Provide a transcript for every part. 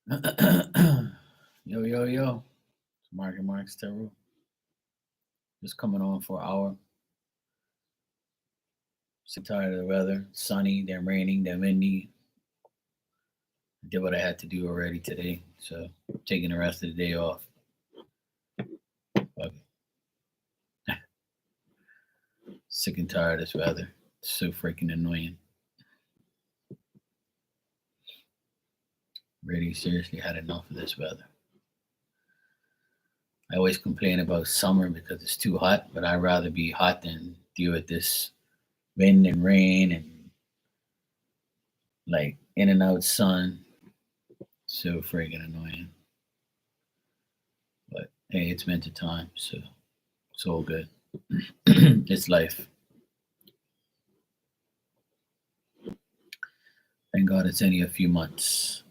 Yo, yo, yo. It's Mark and Mark's Tarot. Just coming on for an hour. Sick tired of the weather. Sunny, then raining, then windy. I did what I had to do already today. So taking the rest of the day off. Fuck it. Sick and tired of this weather. It's so freaking annoying. Really seriously had enough of this weather. I always complain about summer because it's too hot, but I'd rather be hot than deal with this wind and rain and like in and out sun. So freaking annoying. But hey, it's winter time, so it's all good. It's life. Thank God it's only a few months.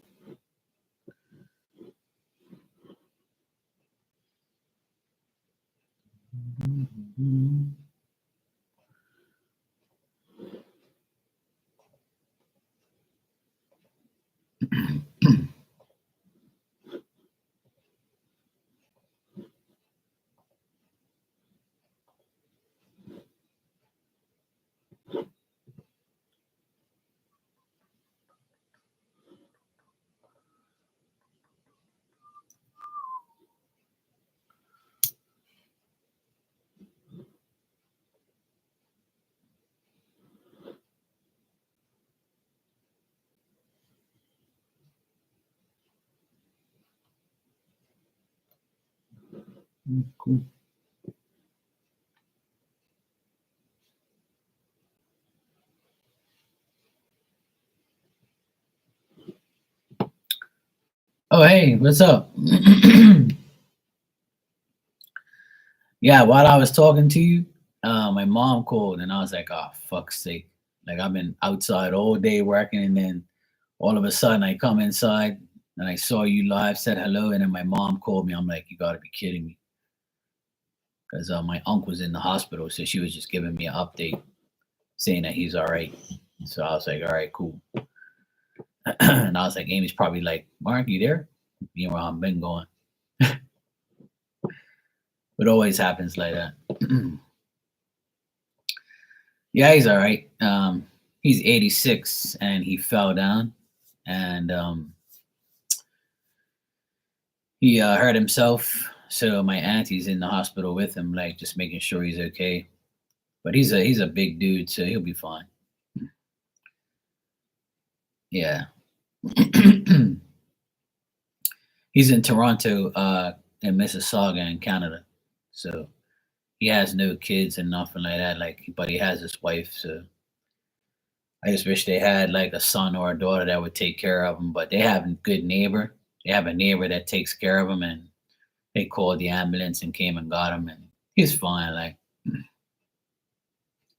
Cool. Oh, hey, what's up? Yeah, while I was talking to you, my mom called and I was like, oh, fuck's sake. Like, I've been outside all day working, and then all of a sudden I come inside and I saw you live, said hello, and then my mom called me. I'm like, you gotta be kidding me. Because my uncle was in the hospital, so she was just giving me an update saying that he's all right. So I was like, all right, cool. And I was like, Amy's probably like, Mark, you there? You know, I've been going. It always happens like that. Yeah, he's all right. He's 86 and he fell down and he hurt himself. So my auntie's in the hospital with him, like just making sure he's okay. But he's a big dude, so he'll be fine. Yeah. He's in Toronto, in Mississauga in Canada. So he has no kids and nothing like that. Like, but he has his wife. So I just wish they had like a son or a daughter that would take care of him. But they have a good neighbor. They have a neighbor that takes care of him, and they called the ambulance and came and got him, and he's fine. Like,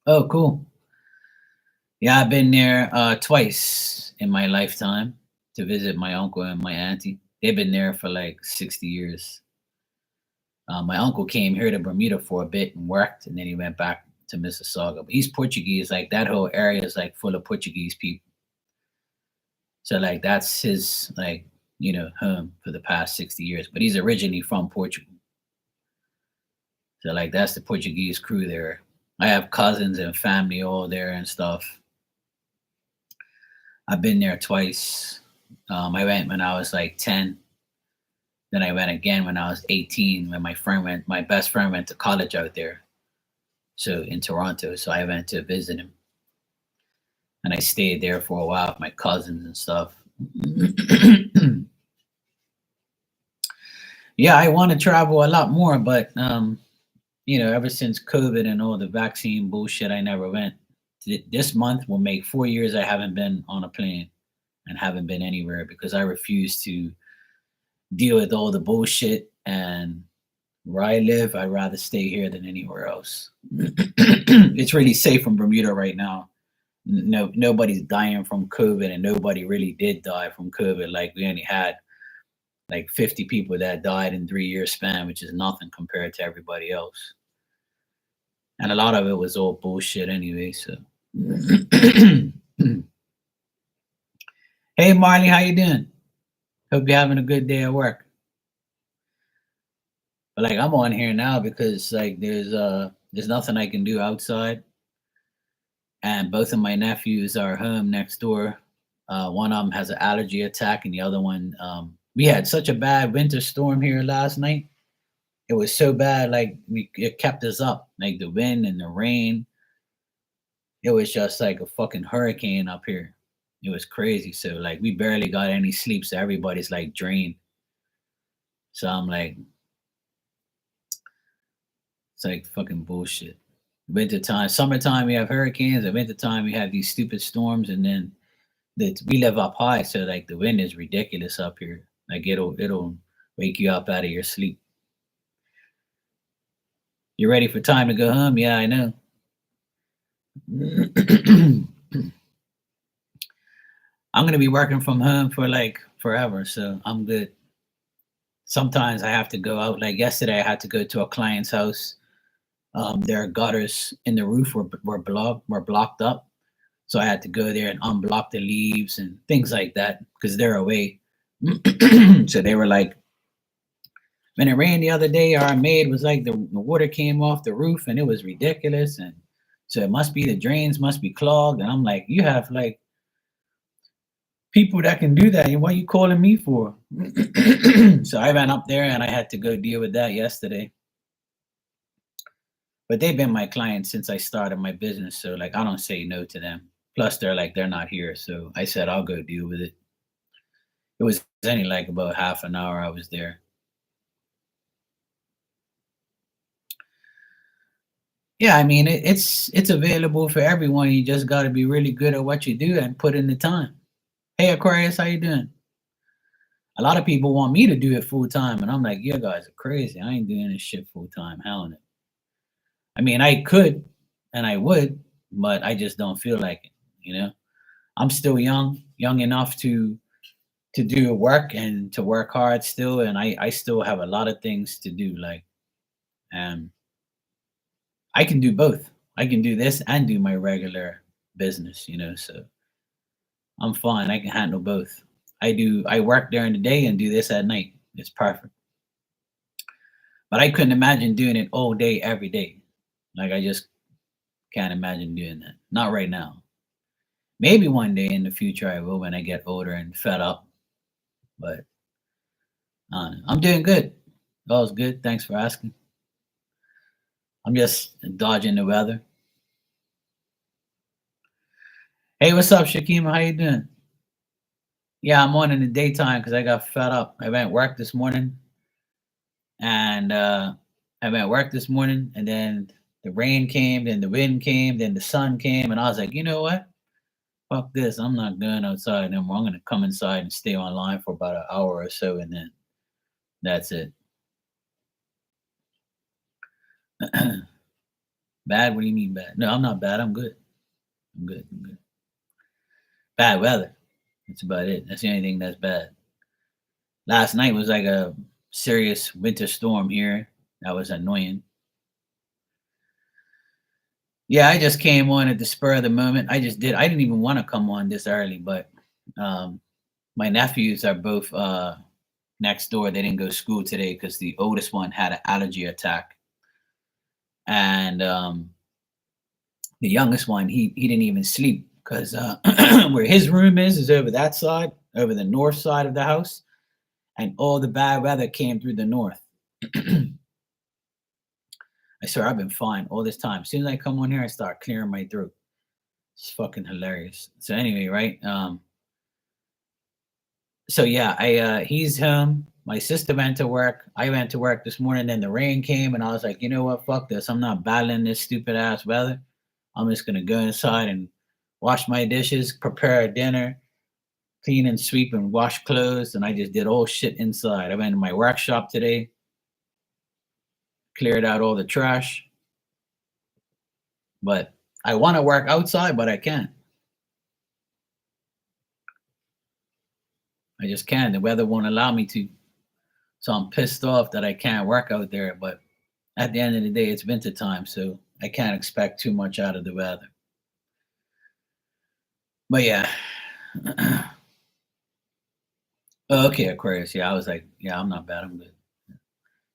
oh, cool. Yeah, I've been there twice in my lifetime to visit my uncle and my auntie. They've been there for like 60 years. My uncle came here to Bermuda for a bit and worked, and then he went back to Mississauga. But he's Portuguese. Like, that whole area is like full of Portuguese people. So like that's his, like, home for the past 60 years. But he's originally from Portugal. So like that's the Portuguese crew there. I have cousins and family all there and stuff. I've been there twice. I went when I was like 10. Then I went again when I was 18, when my best friend went to college out there. So in Toronto. So I went to visit him. And I stayed there for a while with my cousins and stuff. Yeah, I want to travel a lot more, but ever since COVID and all the vaccine bullshit, I never went. This month will make 4 years I haven't been on a plane and haven't been anywhere because I refuse to deal with all the bullshit. And where I live, I'd rather stay here than anywhere else. It's really safe in Bermuda right now. No, nobody's dying from COVID, and nobody really did die from COVID. Like, we only had like 50 people that died in 3 year span, which is nothing compared to everybody else. And a lot of it was all bullshit anyway. So, hey Marley, how you doing? Hope you're having a good day at work. But like I'm on here now because like there's nothing I can do outside, and both of my nephews are home next door. One of them has an allergy attack, and the other one, we had such a bad winter storm here last night. It was so bad, like it kept us up, like the wind and the rain. It was just like a fucking hurricane up here. It was crazy. So like we barely got any sleep. So everybody's like drained. So I'm like, it's like fucking bullshit. Wintertime, summertime we have hurricanes. At wintertime we have these stupid storms, and then we live up high, so like the wind is ridiculous up here. Like it'll wake you up out of your sleep. You ready for time to go home? Yeah, I know. I'm gonna be working from home for like forever, so I'm good. Sometimes I have to go out. Like yesterday, I had to go to a client's house. Their gutters in the roof were blocked up, so I had to go there and unblock the leaves and things like that because they're away. So they were like, when it rained the other day, our maid was like, the water came off the roof and it was ridiculous, and so it must be the drains must be clogged. And I'm like, you have like people that can do that. What are you calling me for? So I ran up there and I had to go deal with that yesterday. But they've been my clients since I started my business, so like I don't say no to them. Plus, they're not here, so I said I'll go deal with it. It was only like about half an hour I was there. Yeah, I mean it's available for everyone. You just got to be really good at what you do and put in the time. Hey Aquarius, how you doing? A lot of people want me to do it full time, and I'm like, you guys are crazy. I ain't doing this shit full time. Hell no. I mean, I could and I would, but I just don't feel like it. You know, I'm still young enough to do work and to work hard still, and I still have a lot of things to do. Like, um, I can do both. I can do this and do my regular business. You know, so I'm fine. I can handle both. I work during the day and do this at night. It's perfect. But I couldn't imagine doing it all day every day. Like I just can't imagine doing that. Not right now. Maybe one day in the future I will when I get older and fed up. But I'm doing good. All's good. Thanks for asking. I'm just dodging the weather. Hey, what's up, Shakima? How you doing? Yeah, I'm on in the daytime because I got fed up. I went work this morning, and I went work this morning, and then the rain came, then the wind came, then the sun came, and I was like, you know what? Fuck this. I'm not going outside anymore. I'm gonna come inside and stay online for about an hour or so, and then that's it. Bad? What do you mean bad? No, I'm not bad. I'm good. I'm good. I'm good. Bad weather. That's about it. That's the only thing that's bad. Last night was like a serious winter storm here. That was annoying. Yeah, I just came on at the spur of the moment. I just did. I didn't even want to come on this early, but um, my nephews are both next door. They didn't go to school today because the oldest one had an allergy attack, and the youngest one he didn't even sleep because where his room is over that side, over the north side of the house, and all the bad weather came through the north. I swear I've been fine all this time. As soon as I come on here, I start clearing my throat. It's fucking hilarious. So anyway, right? So yeah, I he's home. My sister went to work. I went to work this morning. Then the rain came, and I was like, you know what? Fuck this. I'm not battling this stupid ass weather. I'm just gonna go inside and wash my dishes, prepare a dinner, clean and sweep and wash clothes. And I just did all shit inside. I went to my workshop today, cleared out all the trash. But I want to work outside, but I can't. I just can't. The weather won't allow me to. So I'm pissed off that I can't work out there. But at the end of the day, it's winter time, so I can't expect too much out of the weather. But yeah, Oh, okay, Aquarius. Yeah, I was like, yeah, I'm not bad. I'm good.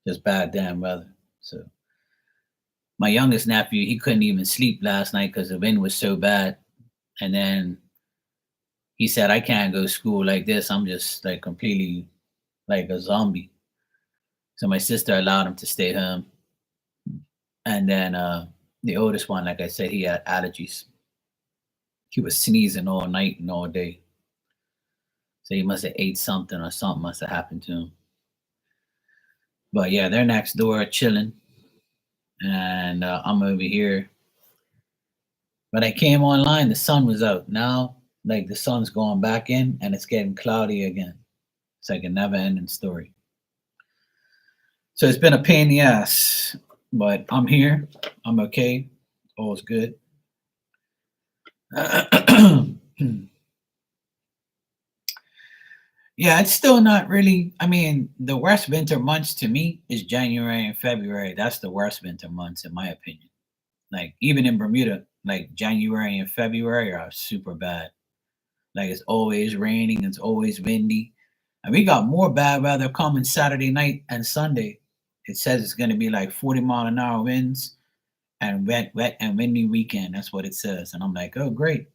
Just bad damn weather. So my youngest nephew, he couldn't even sleep last night because the wind was so bad. And then he said, I can't go to school like this. I'm just like completely like a zombie. So my sister allowed him to stay home. And then the oldest one, like I said, he had allergies. He was sneezing all night and all day. So he must have ate something or something must have happened to him. But yeah, they're next door chilling. And I'm over here. When I came online, the sun was out. Now, like the sun's going back in and it's getting cloudy again. It's like a never ending story. So it's been a pain in the ass, but I'm here. I'm okay. All's good. Yeah, it's still not really. I mean, the worst winter months to me is January and February. That's the worst winter months, in my opinion. Like, even in Bermuda, like January and February are super bad. Like, it's always raining, it's always windy. And we got more bad weather coming Saturday night and Sunday. It says it's going to be like 40-mile-an-hour winds and wet and windy weekend. That's what it says. And I'm like, oh, great.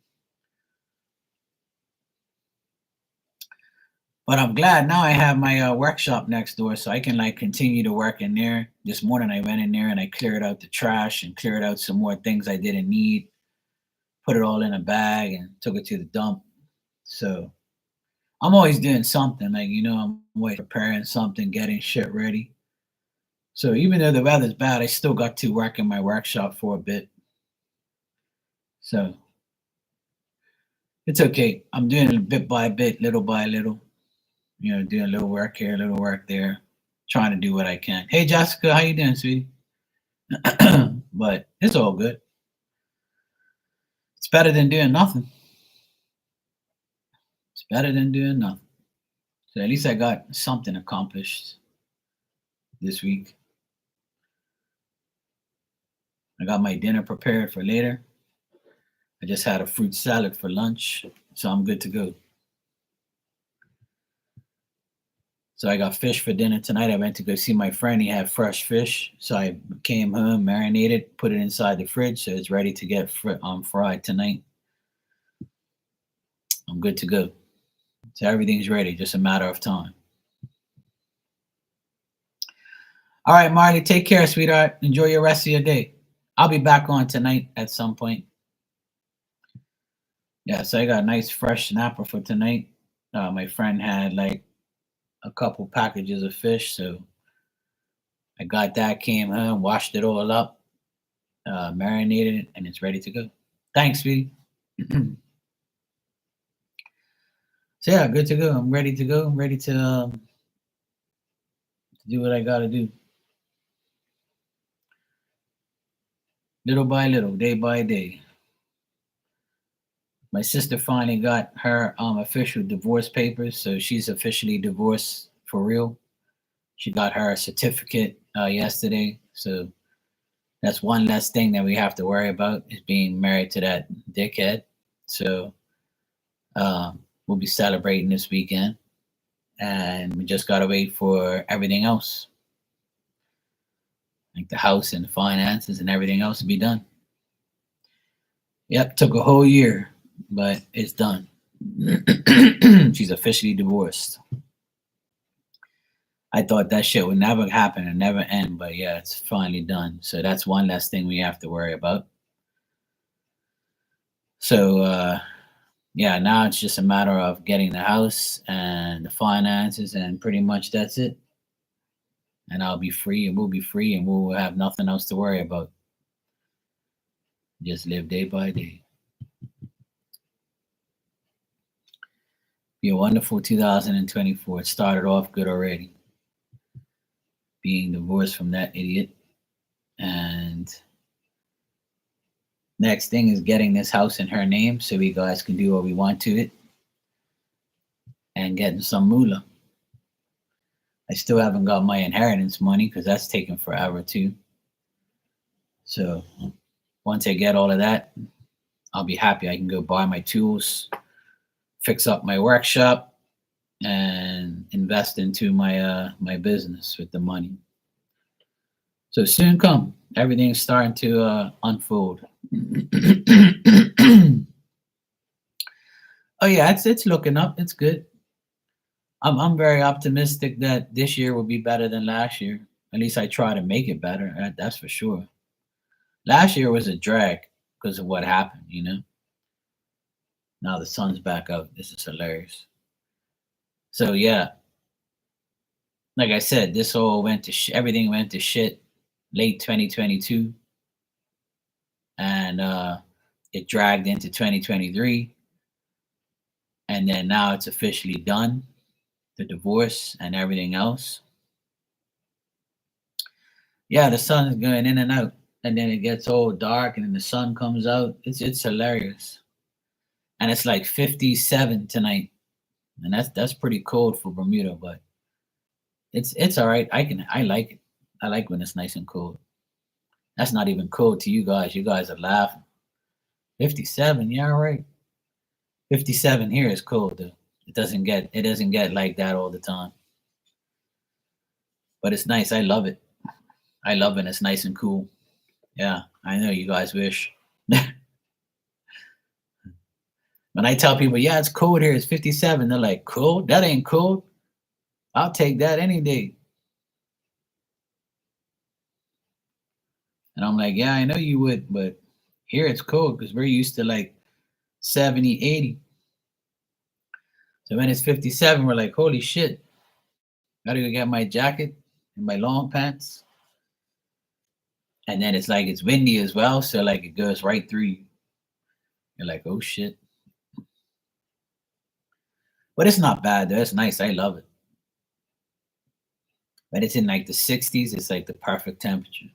But I'm glad now I have my workshop next door so I can like continue to work in there. This morning I went in there and I cleared out the trash and cleared out some more things I didn't need, put it all in a bag and took it to the dump. So I'm always doing something, like, I'm always preparing something, getting shit ready. So even though the weather's bad, I still got to work in my workshop for a bit. So it's okay. I'm doing it bit by bit, little by little, doing a little work here, a little work there, trying to do what I can. Hey Jessica, how you doing, sweetie? But it's all good. It's better than doing nothing. It's better than doing nothing. So at least I got something accomplished this week. I got my dinner prepared for later. I just had a fruit salad for lunch, so I'm good to go. So I got fish for dinner tonight. I went to go see my friend. He had fresh fish, so I came home, marinated, put it inside the fridge, so it's ready to get fried tonight. I'm good to go. So everything's ready, just a matter of time. All right, Marley, take care, sweetheart. Enjoy your rest of your day. I'll be back on tonight at some point. Yeah, so I got a nice fresh snapper for tonight. My friend had like a couple packages of fish, so I got that, came home, washed it all up, marinated it, and it's ready to go. Thanks, sweetie. So yeah, good to go. I'm ready to go. I'm ready to do what I got to do. Little by little, day by day. My sister finally got her official divorce papers, so she's officially divorced for real. She got her certificate yesterday, so that's one less thing that we have to worry about is being married to that dickhead. So we'll be celebrating this weekend, and we just gotta wait for everything else, like the house and the finances and everything else to be done. Yep, took a whole year, but it's done. She's officially divorced. I thought that shit would never happen and never end, but yeah, it's finally done. So that's one less thing we have to worry about. So yeah, now it's just a matter of getting the house and the finances, and pretty much that's it. And I'll be free, and we'll be free, and we'll have nothing else to worry about. Just live day by day. Be a wonderful 2024. It started off good already. Being divorced from that idiot. And next thing is getting this house in her name so we guys can do what we want to it. And getting some moolah. I still haven't got my inheritance money because that's taking forever too. So once I get all of that, I'll be happy. I can go buy my tools, fix up my workshop, and invest into my business with the money. So soon come. Everything's starting to unfold. Oh yeah, it's looking up. It's good. I'm very optimistic that this year will be better than last year. At least I try to make it better. That's for sure. Last year was a drag because of what happened. Now the sun's back up. This is hilarious. So yeah, like I said, this all went to everything went to shit late 2022, and it dragged into 2023, and then now it's officially done, the divorce and everything else. Yeah, the sun is going in and out, and then it gets all dark, and then the sun comes out. It's hilarious, and it's like 57 tonight, and that's pretty cold for Bermuda, but it's all right. I like it. I like when it's nice and cold. That's not even cold to you guys. You guys are laughing. 57, yeah, all right. 57 here is cold though. It doesn't get like that all the time. But it's nice. I love it. I love it. It's nice and cool. Yeah, I know you guys wish. When I tell people, yeah, it's cold here, it's 57, they're like, cold? That ain't cold. I'll take that any day. And I'm like, yeah, I know you would, but here it's cold because we're used to like 70, 80. So when it's 57, we're like, holy shit. Gotta go get my jacket and my long pants. And then it's like it's windy as well, so like it goes right through you. You're like, oh shit. But it's not bad though. It's nice. I love it. But it's in like the 60s. It's like the perfect temperature.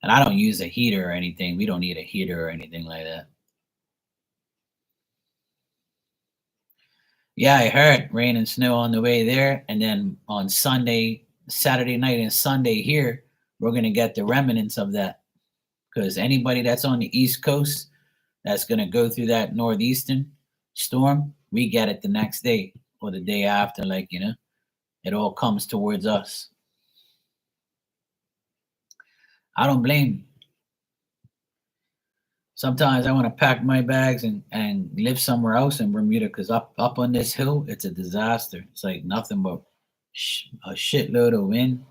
And I don't use a heater or anything. We don't need a heater or anything like that. Yeah, I heard rain and snow on the way there. And then on Sunday, Saturday night and Sunday here, we're going to get the remnants of that. Because anybody that's on the East Coast that's going to go through that northeastern storm, we get it the next day or the day after. Like, it all comes towards us. I don't blame you. Sometimes I want to pack my bags and live somewhere else in Bermuda because up on this hill, it's a disaster. It's like nothing but a shitload of wind.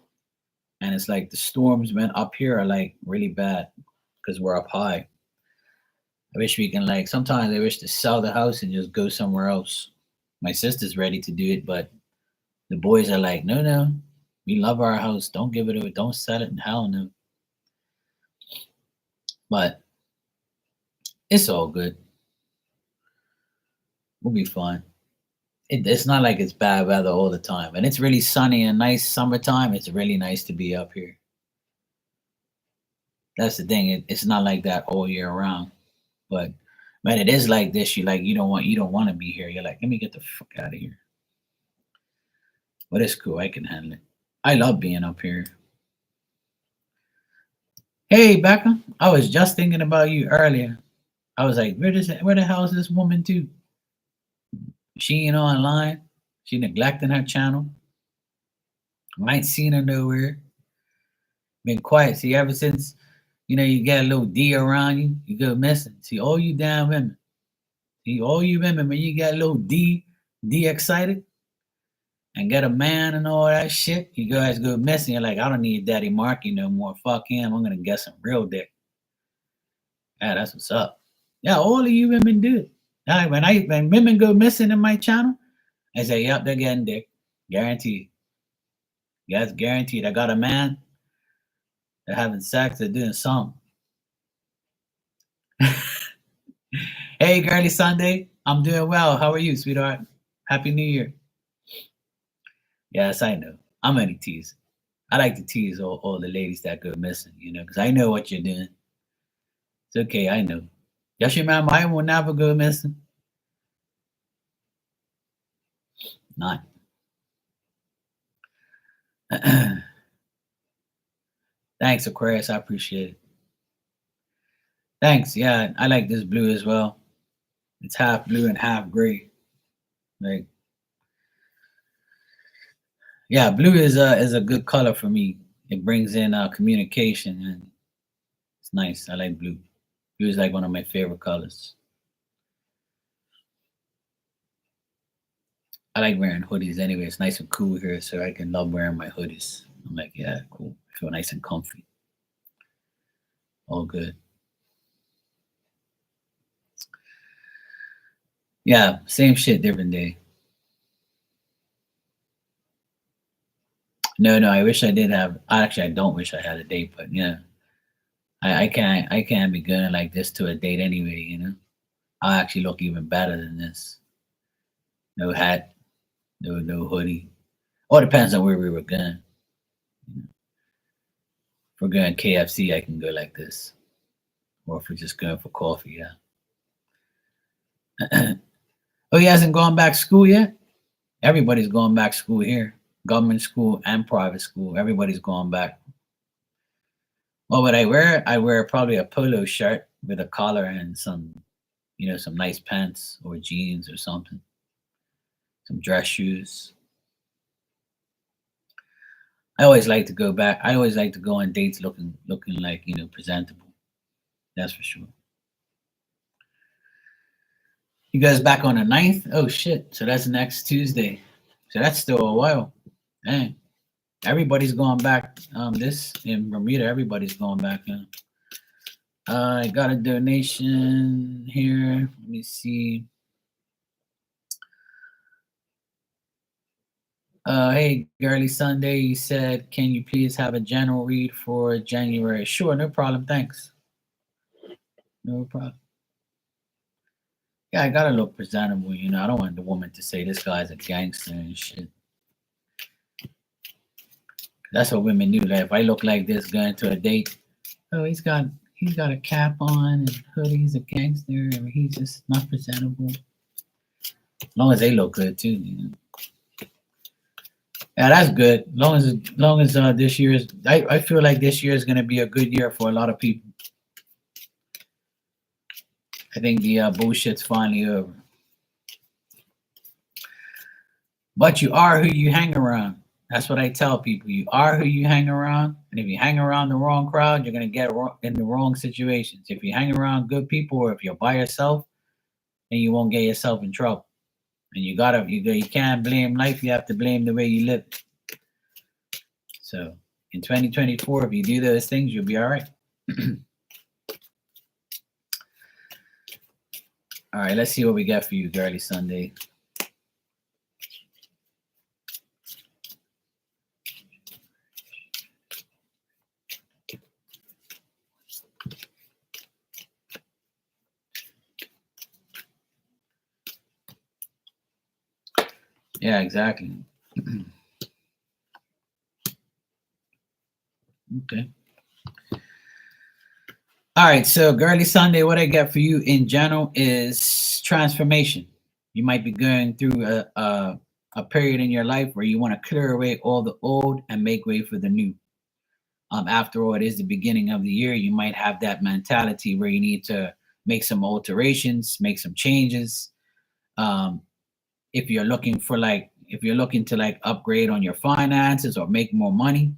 And it's like the storms went up here are like really bad because we're up high. I wish we can like sometimes I wish to sell the house and just go somewhere else. My sister's ready to do it, but the boys are like, no, no, we love our house. Don't give it away. Don't sell it. Hell no. But it's all good. We'll be fine. It's not like it's bad weather all the time. And it's really sunny and nice summertime. It's really nice to be up here. That's the thing. It's not like that all year round. But man, it is like this. You don't want to be here. You're like, let me get the fuck out of here. But it's cool. I can handle it. I love being up here. Hey, Becca, I was just thinking about you earlier. I was like, where the hell is this woman to? She ain't online. She neglecting her channel. I ain't seen her nowhere. Been quiet. See, ever since you get a little D around you, you go missing. See, all you damn women. See, all you women, when you get a little D excited, and get a man and all that shit, you guys go missing. You're like, I don't need Daddy Marky no more. Fuck him. I'm gonna get some real dick. Yeah, that's what's up. Yeah, all of you women do it. When women go missing in my channel, I say, yep, they're getting dick. Guaranteed. Yes, guaranteed. I got a man. They're having sex. They're doing something. Hey, girly Sunday. I'm doing well. How are you, sweetheart? Happy New Year. Yes, I know. I'm only teasing. I like to tease all the ladies that go missing, because I know what you're doing. It's okay, I know. Just remember, I will never go missing. Not. Thanks, Aquarius. I appreciate it. Thanks. Yeah, I like this blue as well. It's half blue and half gray. Like, Yeah, blue is a good color for me. It brings in communication and it's nice. I like blue. Blue is like one of my favorite colors. I like wearing hoodies anyway. It's nice and cool here, so I can love wearing my hoodies. I'm like, yeah, cool. I feel nice and comfy. All good. Yeah, same shit, different day. No, no, I wish I did have. Actually, I don't wish I had a date, but yeah, I can't be going like this to a date anyway. You know, I actually look even better than this. No hat, no hoodie. All depends on where we were going. If we're going KFC, I can go like this, or if we're just going for coffee, yeah. Oh, he hasn't gone back to school yet. Everybody's going back to school here, government school and private school. Everybody's going back. What would I wear? I wear probably a polo shirt with a collar and some, some nice pants or jeans or something, some dress shoes. I always like to go back. I always like to go on dates looking like presentable. That's for sure. You guys back on the 9th? Oh shit! So that's next Tuesday. So that's still a while. Dang. Everybody's going back. This in Bermuda, everybody's going back. I got a donation here. Let me see. Hey, Girly Sunday, you said, can you please have a general read for January? Sure, no problem. Thanks. No problem. Yeah, I gotta look presentable. I don't want the woman to say this guy's a gangster and shit. That's what women do. Like if I look like this going to a date, oh, he's got a cap on and hoodie. He's a gangster, or he's just not presentable. As long as they look good too. Yeah, that's good. Long as this year's, I feel like this year is gonna be a good year for a lot of people. I think the bullshit's finally over. But you are who you hang around. That's what I tell people. You are who you hang around, and if you hang around the wrong crowd, you're gonna get in the wrong situations. If you hang around good people, or if you're by yourself, then you won't get yourself in trouble. And you can't blame life. You have to blame the way you live. So in 2024, if you do those things, you'll be all right. All right, let's see what we got for you, Girly Sunday. Yeah, exactly. Okay. All right, so Girly Sunday, what I got for you in general is transformation. You might be going through a period in your life where you want to clear away all the old and make way for the new. After all, it is the beginning of the year. You might have that mentality where you need to make some alterations, make some changes. Um, if you're looking to like upgrade on your finances or make more money,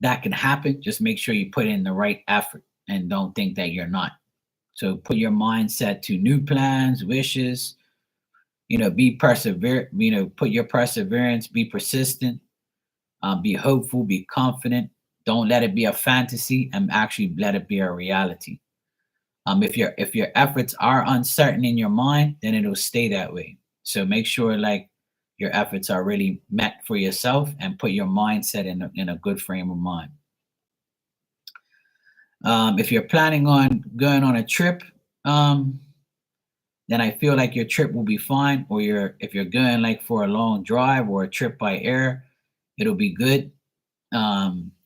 that can happen. Just make sure you put in the right effort and don't think that you're not. So put your mindset to new plans, wishes, be persevere, put your perseverance, be persistent, be hopeful, be confident. Don't let it be a fantasy and actually let it be a reality. If your efforts are uncertain in your mind, then it'll stay that way. So make sure like your efforts are really met for yourself and put your mindset in a good frame of mind. If you're planning on going on a trip, um, then I feel like your trip will be fine. Or if you're going like for a long drive or a trip by air, it'll be good.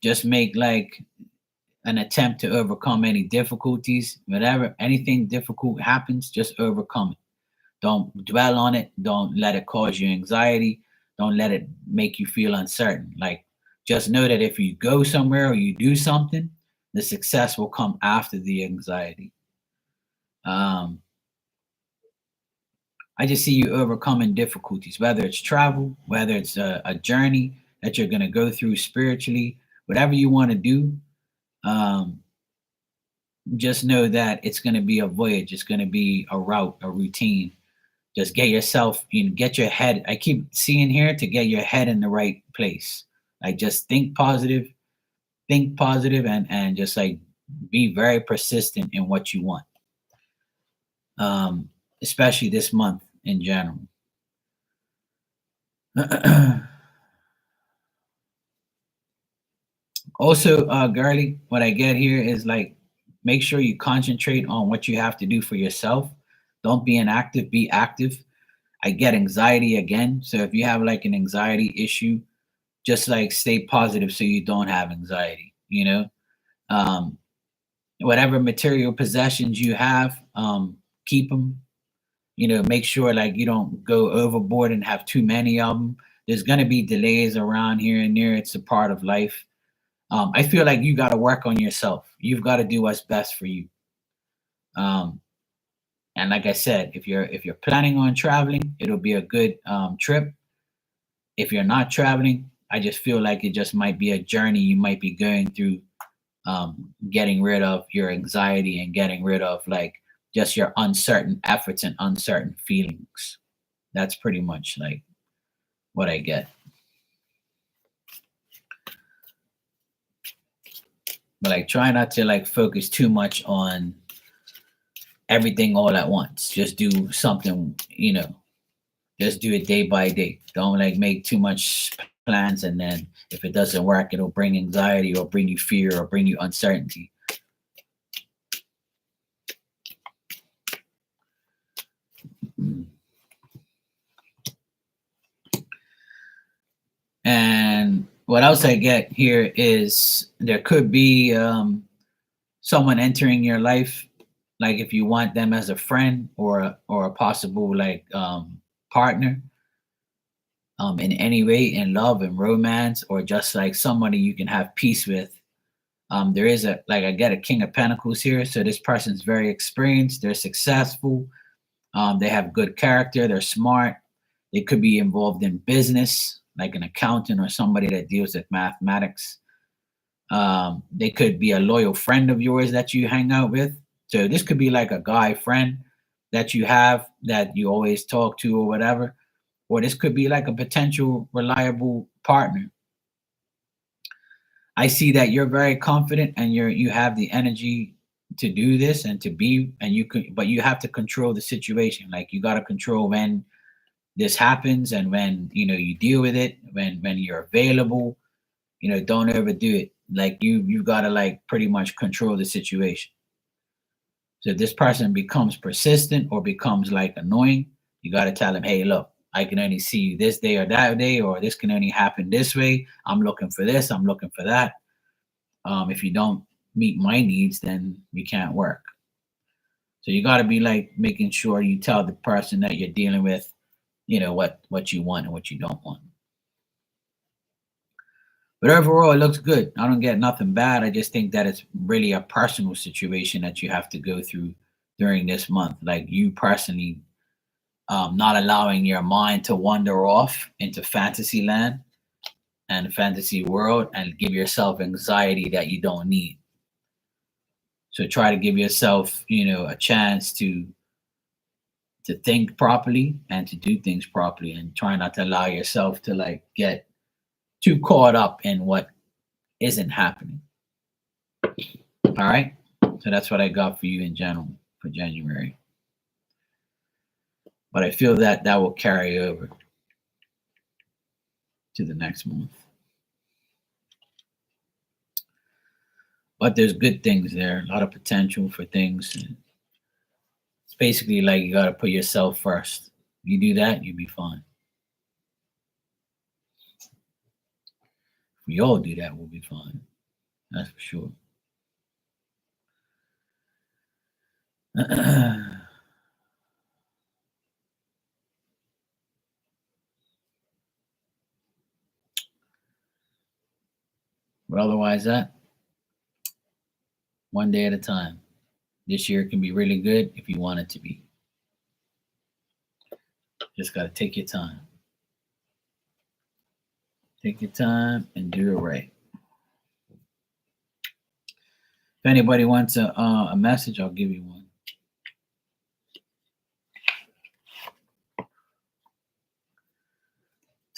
Just make like an attempt to overcome any difficulties. Whatever anything difficult happens, just overcome it. Don't dwell on it. Don't let it cause you anxiety. Don't let it make you feel uncertain. Like just know that if you go somewhere or you do something, the success will come after the anxiety. Um, I just see you overcoming difficulties, whether it's travel, whether it's a journey that you're going to go through spiritually, whatever you want to do. Um, just know that it's going to be a voyage. It's going to be a route, a routine. Just get yourself, get your head. I keep seeing here to get your head in the right place. Like just think positive, and just like be very persistent in what you want. Especially this month in general. Also, girly, what I get here is like make sure you concentrate on what you have to do for yourself. Don't be inactive, be active. I get anxiety again. So if you have like an anxiety issue, just like stay positive so you don't have anxiety, Um, whatever material possessions you have, keep them. Make sure like you don't go overboard and have too many of them. There's going to be delays around here and there. It's a part of life. I feel like you got to work on yourself. You've got to do what's best for you. Um, and like I said, if you're planning on traveling, it'll be a good trip. If you're not traveling, I just feel like it just might be a journey you might be going through, getting rid of your anxiety and getting rid of like just your uncertain efforts and uncertain feelings. That's pretty much like what I get. But like try not to like focus too much on everything all at once. Just do something, just do it day by day. Don't like make too much plans, and then if it doesn't work, it'll bring anxiety or bring you fear or bring you uncertainty. And what else I get here is there could be someone entering your life, like if you want them as a friend or a possible like partner, in any way, in love and romance, or just like somebody you can have peace with. There is a like I get a King of Pentacles here, so this person's very experienced. They're successful. They have good character. They're smart. They could be involved in business, like an accountant or somebody that deals with mathematics. They could be a loyal friend of yours that you hang out with. So this could be like a guy friend that you have that you always talk to or whatever. Or this could be like a potential reliable partner. I see that you're very confident and you have the energy to do this and to be, and you could, but you have to control the situation. Like you got to control when this happens and when you deal with it, when you're available. Don't overdo it. Like you've got to like pretty much control the situation. So if this person becomes persistent or becomes like annoying, you got to tell them, hey, look, I can only see you this day or that day, or this can only happen this way. I'm looking for this. I'm looking for that. If you don't meet my needs, then we can't work. So you got to be like making sure you tell the person that you're dealing with, what you want and what you don't want. But overall, it looks good. I don't get nothing bad. I just think that it's really a personal situation that you have to go through during this month. Like you personally, not allowing your mind to wander off into fantasy land and fantasy world and give yourself anxiety that you don't need. So try to give yourself, a chance to think properly and to do things properly, and try not to allow yourself to like get too caught up in what isn't happening. All right. So that's what I got for you in general for January. But I feel that that will carry over to the next month. But there's good things there, a lot of potential for things. It's basically like you got to put yourself first. You do that, you'll be fine. If we all do that, we'll be fine. That's for sure. But otherwise, that one day at a time. This year can be really good if you want it to be. Just got to take your time. Take your time and do it right. If anybody wants a message, I'll give you one.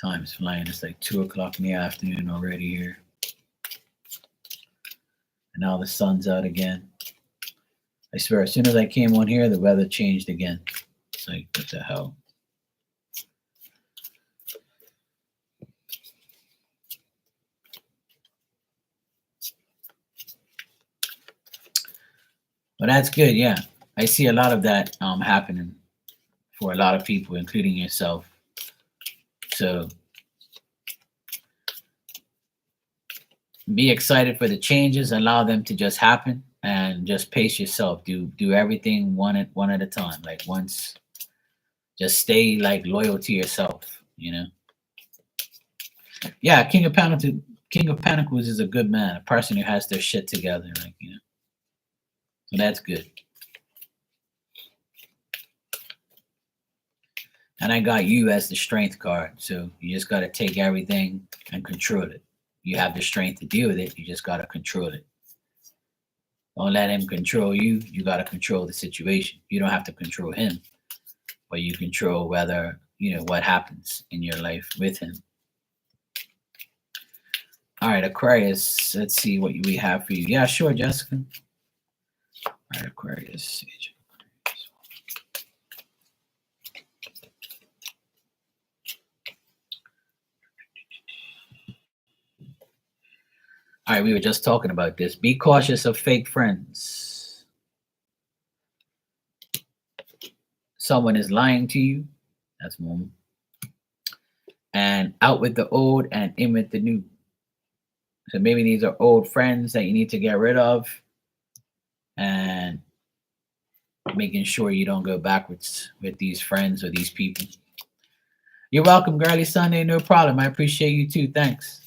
Time's flying. It's like 2 o'clock in the afternoon already here. And now the sun's out again. I swear, as soon as I came on here, the weather changed again. It's like, what the hell? But that's good, yeah. I see a lot of that happening for a lot of people, including yourself. So be excited for the changes, allow them to just happen, and just pace yourself. Do everything one at a time. Like once, just stay like loyal to yourself. Yeah, King of Pentacles is a good man, a person who has their shit together. So that's good. And I got you as the strength card. So you just got to take everything and control it. You have the strength to deal with it. You just got to control it. Don't let him control you. You got to control the situation. You don't have to control him, but you control whether, what happens in your life with him. All right, Aquarius, let's see what we have for you. Yeah, sure, Jessica. All right, Aquarius. All right, we were just talking about this. Be cautious of fake friends. Someone is lying to you. That's one. And out with the old and in with the new. So maybe these are old friends that you need to get rid of, and making sure you don't go backwards with these friends or these people. You're welcome, Girly Sunday. No problem. I appreciate you too. Thanks.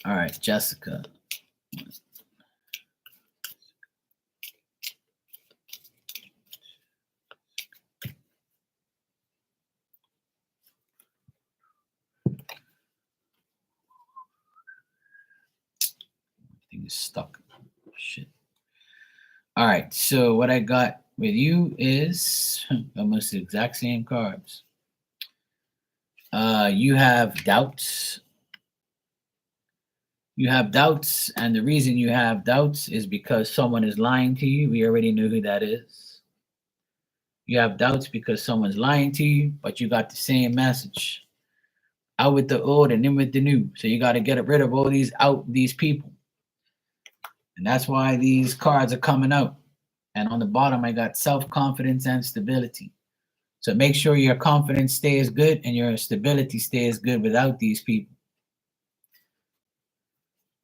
All right, Jessica. Thing is stuck. Shit. All right, so what I got with you is almost the exact same cards. You have doubts. You have doubts, and the reason you have doubts is because someone is lying to you. We already know who that is. You have doubts because someone's lying to you, but you got the same message. Out with the old and in with the new. So you got to get rid of all these people. And that's why these cards are coming out. And on the bottom, I got self-confidence and stability. So make sure your confidence stays good and your stability stays good without these people.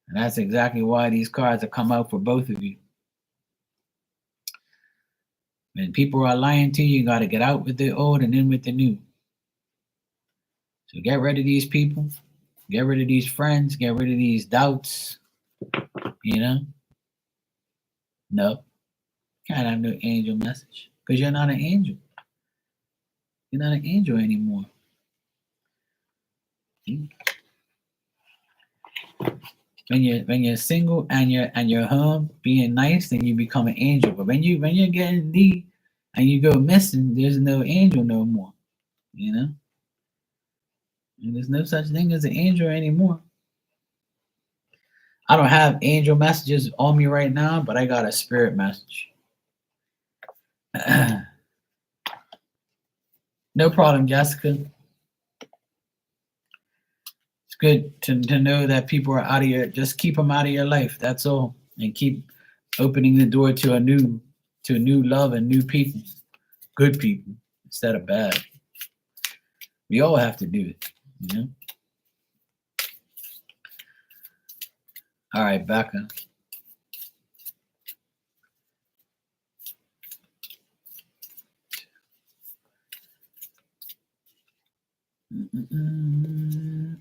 And that's exactly why these cards have come out for both of you. When people are lying to you, you got to get out with the old and in with the new. So get rid of these people. Get rid of these friends. Get rid of these doubts. No. Can't have no angel message. Because you're not an angel. You're not an angel anymore. When you're single and you're home being nice, then you become an angel. But when you're getting deep and you go missing, there's no angel no more. And there's no such thing as an angel anymore. I don't have angel messages on me right now, but I got a spirit message. No problem, Jessica. It's good to know that people are out of just keep them out of your life. That's all. And keep opening the door to a new love and new people, good people instead of bad. We all have to do it, All right, Becca.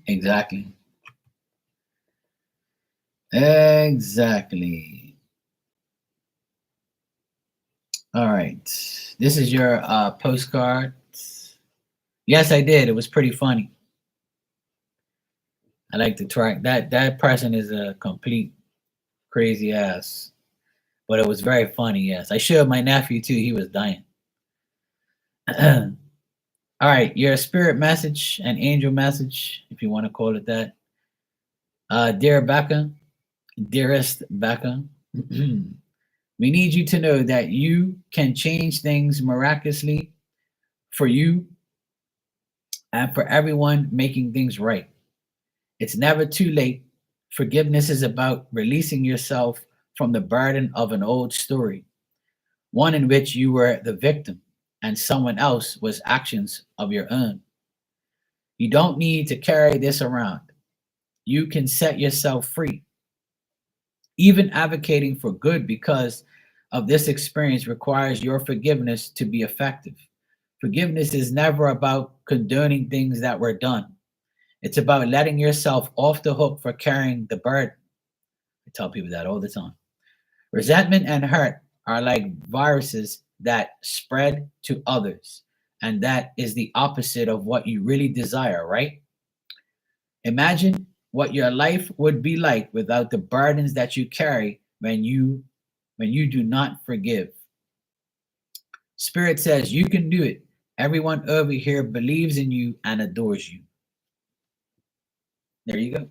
Exactly. All right. This is your postcard. Yes, I did. It was pretty funny. I like to try that. That person is a complete crazy ass, but it was very funny. Yes, I showed my nephew too. He was dying. All right, your spirit message and angel message, if you want to call it that. Dear Becca, dearest Becca, we need you to know that you can change things miraculously for you and for everyone making things right. It's never too late. Forgiveness is about releasing yourself from the burden of an old story, one in which you were the victim and someone else was actions of your own. You don't need to carry this around. You can set yourself free. Even advocating for good because of this experience requires your forgiveness to be effective. Forgiveness is never about condoning things that were done. It's about letting yourself off the hook for carrying the burden. I tell people that all the time. Resentment and hurt are like viruses that spread to others. And that is the opposite of what you really desire, right? Imagine what your life would be like without the burdens that you carry when you do not forgive. Spirit says you can do it. Everyone over here believes in you and adores you. There you go.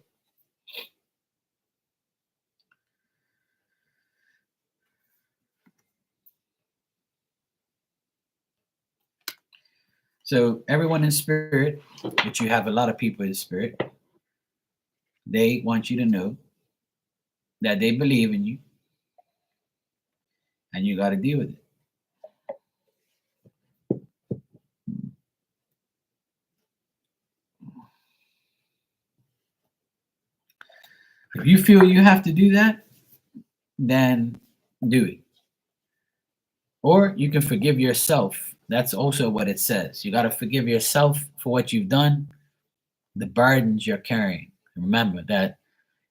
So everyone in spirit, which you have a lot of people in spirit, they want you to know that they believe in you and you got to deal with it. If you feel you have to do that, then do it. Or you can forgive yourself. That's also what it says. You got to forgive yourself for what you've done, the burdens you're carrying. Remember that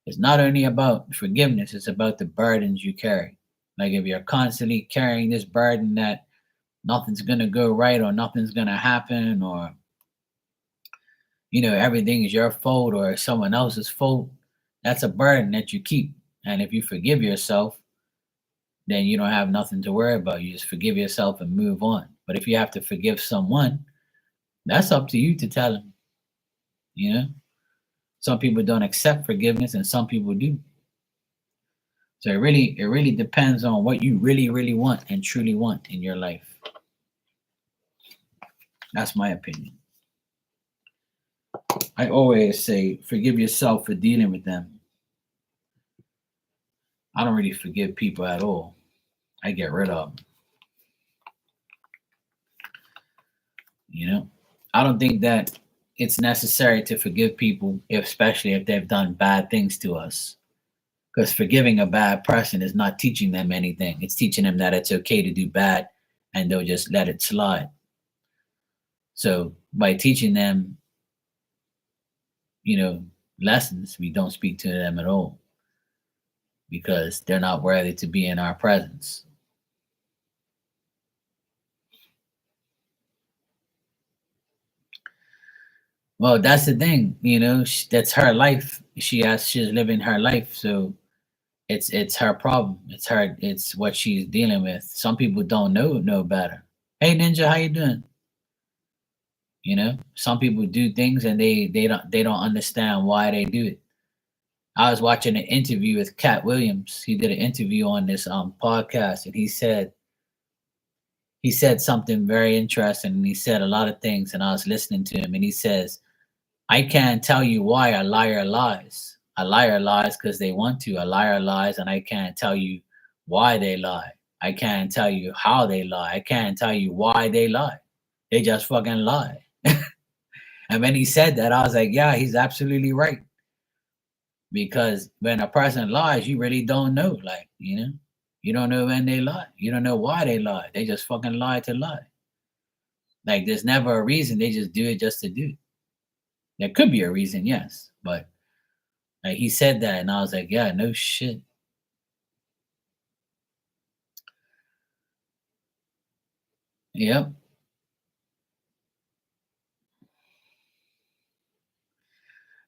it's not only about forgiveness, it's about the burdens you carry. Like if you're constantly carrying this burden that nothing's going to go right or nothing's going to happen or everything is your fault or someone else's fault, that's a burden that you keep. And if you forgive yourself, then you don't have nothing to worry about. You just forgive yourself and move on. But if you have to forgive someone, that's up to you to tell them. You know, some people don't accept forgiveness, and some people do. So it really depends on what you really, really want and truly want in your life. That's my opinion. I always say, forgive yourself for dealing with them. I don't really forgive people at all. I get rid of them. You know, I don't think that it's necessary to forgive people, especially if they've done bad things to us. Because forgiving a bad person is not teaching them anything. It's teaching them that it's okay to do bad and they'll just let it slide. So by teaching them, you know, lessons, we don't speak to them at all because they're not worthy to be in our presence. Well, that's the thing, that's her life. She's living her life, so it's her problem. It's what she's dealing with. Some people don't know better. Hey Ninja, how you doing? Some people do things and they don't understand why they do it. I was watching an interview with Cat Williams. He did an interview on this podcast, and he said something very interesting, and he said a lot of things, and I was listening to him, and he says, I can't tell you why a liar lies. A liar lies because they want to. A liar lies, and I can't tell you why they lie. I can't tell you how they lie. I can't tell you why they lie. They just fucking lie. And when he said that, I was like, yeah, he's absolutely right. Because when a person lies, you really don't know. Like, you don't know when they lie. You don't know why they lie. They just fucking lie to lie. Like, there's never a reason. They just do it just to do it. There could be a reason, yes. But like he said that, and I was like, yeah, no shit. Yep.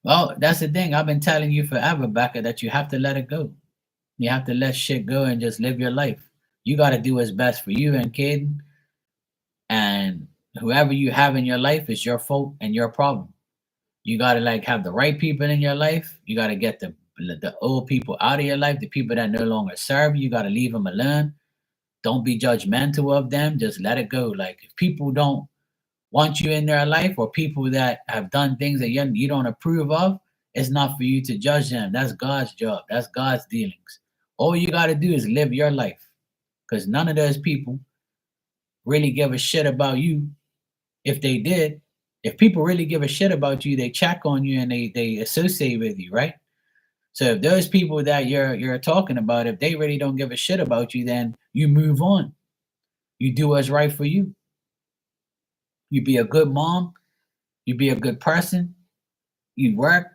Well, that's the thing. I've been telling you forever, Becca, that you have to let it go. You have to let shit go and just live your life. You got to do what's best for you and kid, and whoever you have in your life is your fault and your problem. You got to like have the right people in your life. You got to get the old people out of your life, the people that no longer serve you. You got to leave them alone. Don't be judgmental of them. Just let it go. Like if people don't want you in their life or people that have done things that you don't approve of, it's not for you to judge them. That's God's job. That's God's dealings. All you got to do is live your life because none of those people really give a shit about you. If they did, if people really give a shit about you, they check on you and they associate with you, right? So if those people that you're talking about, if they really don't give a shit about you, then you move on. You do what's right for you. You be a good mom. You be a good person. You work.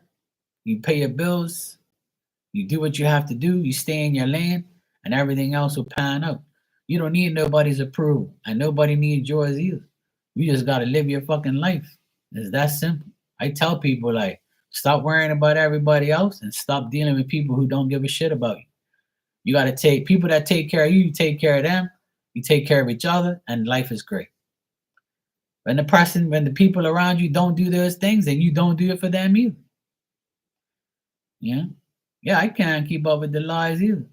You pay your bills. You do what you have to do. You stay in your lane, and everything else will pan out. You don't need nobody's approval, and nobody needs yours either. You just gotta live your fucking life. It's that simple. I tell people like, stop worrying about everybody else and stop dealing with people who don't give a shit about you. You gotta take people that take care of you. You take care of them. You take care of each other, and life is great. When the people around you don't do those things, then you don't do it for them either. Yeah, yeah. I can't keep up with the lies either.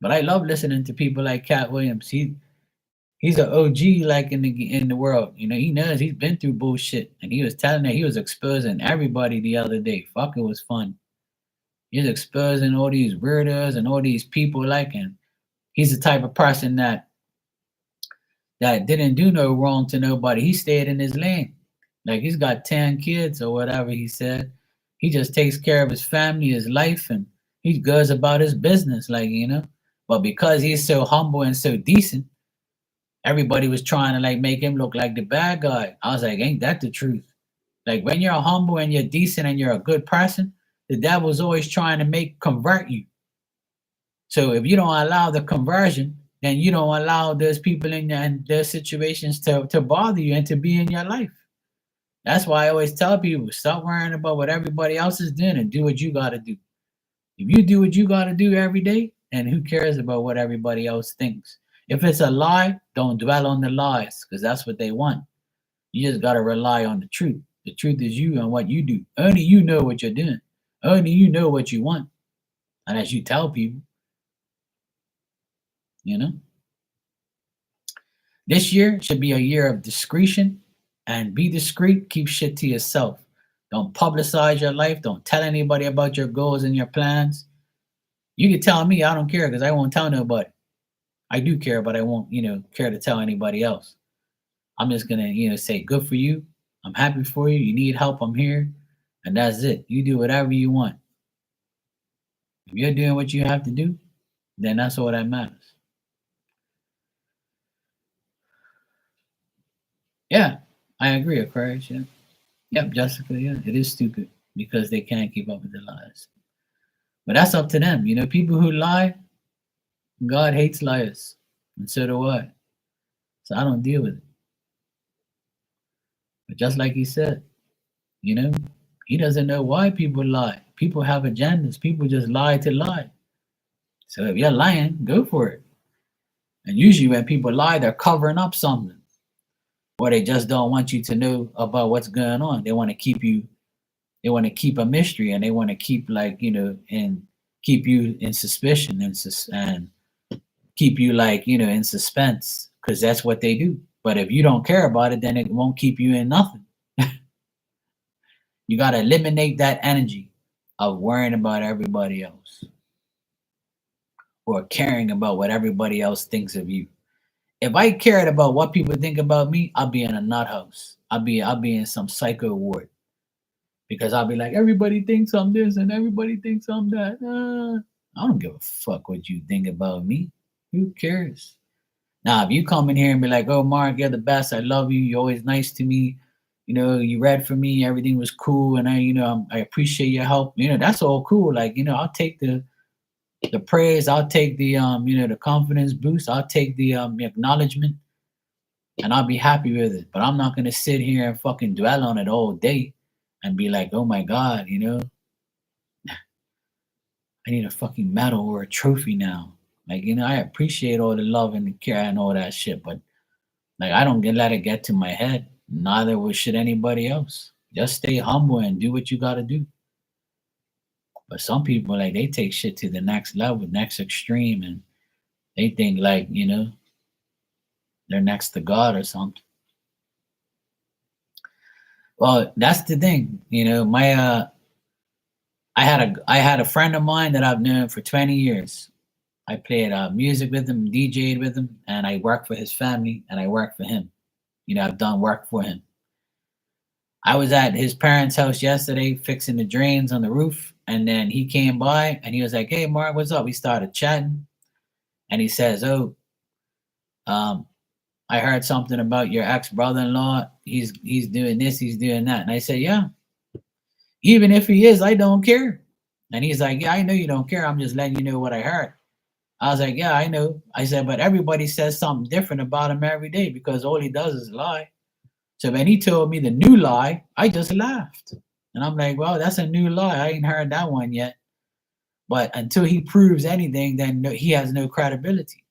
But I love listening to people like Cat Williams. He's an OG like in the world. You know, he knows he's been through bullshit, and he was telling that he was exposing everybody the other day. Fuck, it was fun. He's exposing all these weirdos and all these people like him. He's the type of person that didn't do no wrong to nobody. He stayed in his lane. Like he's got 10 kids or whatever he said. He just takes care of his family, his life, and he goes about his business, like, you know. But because he's so humble and so decent, everybody was trying to like make him look like the bad guy. I was like, ain't that the truth? Like when you're humble and you're decent and you're a good person, the devil's always trying to make convert you. So if you don't allow the conversion, then you don't allow those people in there and their situations to bother you and to be in your life. That's why I always tell people stop worrying about what everybody else is doing and do what you got to do. If you do what you got to do every day, and who cares about what everybody else thinks? If it's a lie, don't dwell on the lies because that's what they want. You just got to rely on the truth. The truth is you and what you do. Only you know what you're doing. Only you know what you want. And as you tell people, you know, this year should be a year of discretion and be discreet. Keep shit to yourself. Don't publicize your life. Don't tell anybody about your goals and your plans. You can tell me, I don't care because I won't tell nobody. I do care, but I won't, care to tell anybody else. I'm just gonna, say good for you. I'm happy for you. You need help, I'm here. And that's it. You do whatever you want. If you're doing what you have to do, then that's all that matters. Yeah, I agree, Aquarius. Yeah. Yep, Jessica, yeah. It is stupid because they can't keep up with the lies. But that's up to them. People who lie, God hates liars. And so do I. So I don't deal with it. But just like he said, you know, he doesn't know why people lie. People have agendas. People just lie to lie. So if you're lying, go for it. And usually when people lie, they're covering up something. Or they just don't want you to know about what's going on. They want to keep a mystery and they want to keep and keep you in suspicion and keep you in suspense because that's what they do. But if you don't care about it, then it won't keep you in nothing. You got to eliminate that energy of worrying about everybody else or caring about what everybody else thinks of you. If I cared about what people think about me, I'll be in a nut house. I'll be in some psycho ward because I'll be like, everybody thinks I'm this and everybody thinks I'm that. I don't give a fuck what you think about me. Who cares? Now, if you come in here and be like, oh, Mark, you're the best. I love you. You're always nice to me. You read for me. Everything was cool. And I appreciate your help. That's all cool. Like, I'll take the praise, I'll take the the confidence boost, I'll take the acknowledgement, and I'll be happy with it. But I'm not gonna sit here and fucking dwell on it all day and be like, oh my God, I need a fucking medal or a trophy now. Like, I appreciate all the love and the care and all that shit, but like I don't let it get to my head. Neither should anybody else. Just stay humble and do what you gotta do. But some people, like, they take shit to the next level, next extreme, and they think like, they're next to God or something. Well, that's the thing. My I had a friend of mine that I've known for 20 years. I played music with him, DJ'd with him, and I worked for his family and I worked for him. I've done work for him. I was at his parents' house yesterday fixing the drains on the roof, and then he came by and he was like, "Hey, Mark, what's up?" We started chatting, and he says, "Oh, um, I heard something about your ex brother-in-law. He's doing this, he's doing that." And I said, "Yeah, even if he is, I don't care." And he's like, "Yeah, I know you don't care. I'm just letting you know what I heard." I was like, "Yeah, I know." I said, "But everybody says something different about him every day because all he does is lie." So when he told me the new lie, I just laughed. And I'm like, "Well, that's a new lie. I ain't heard that one yet." But until he proves anything, then no, he has no credibility.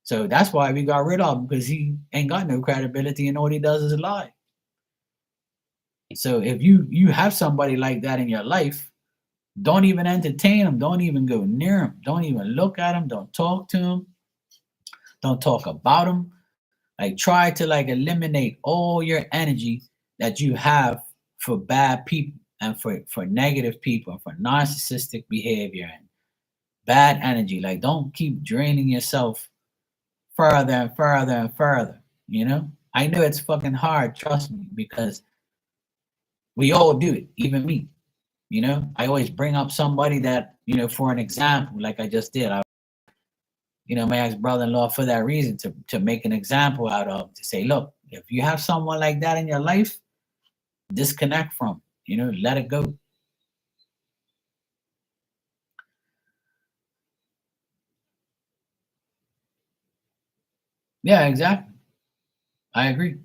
So that's why we got rid of him, because he ain't got no credibility and all he does is lie. So if you have somebody like that in your life, don't even entertain them. Don't even go near them. Don't even look at them. Don't talk to them. Don't talk about them. Like, try to like eliminate all your energy that you have for bad people and for negative people and for narcissistic behavior and bad energy. Like, don't keep draining yourself further and further and further. I know it's fucking hard, trust me, because we all do it, even me. I always bring up somebody that, for an example, like I just did. My ex brother-in-law, for that reason, to make an example out of, to say, look, if you have someone like that in your life, disconnect from, let it go. Yeah, exactly. I agree.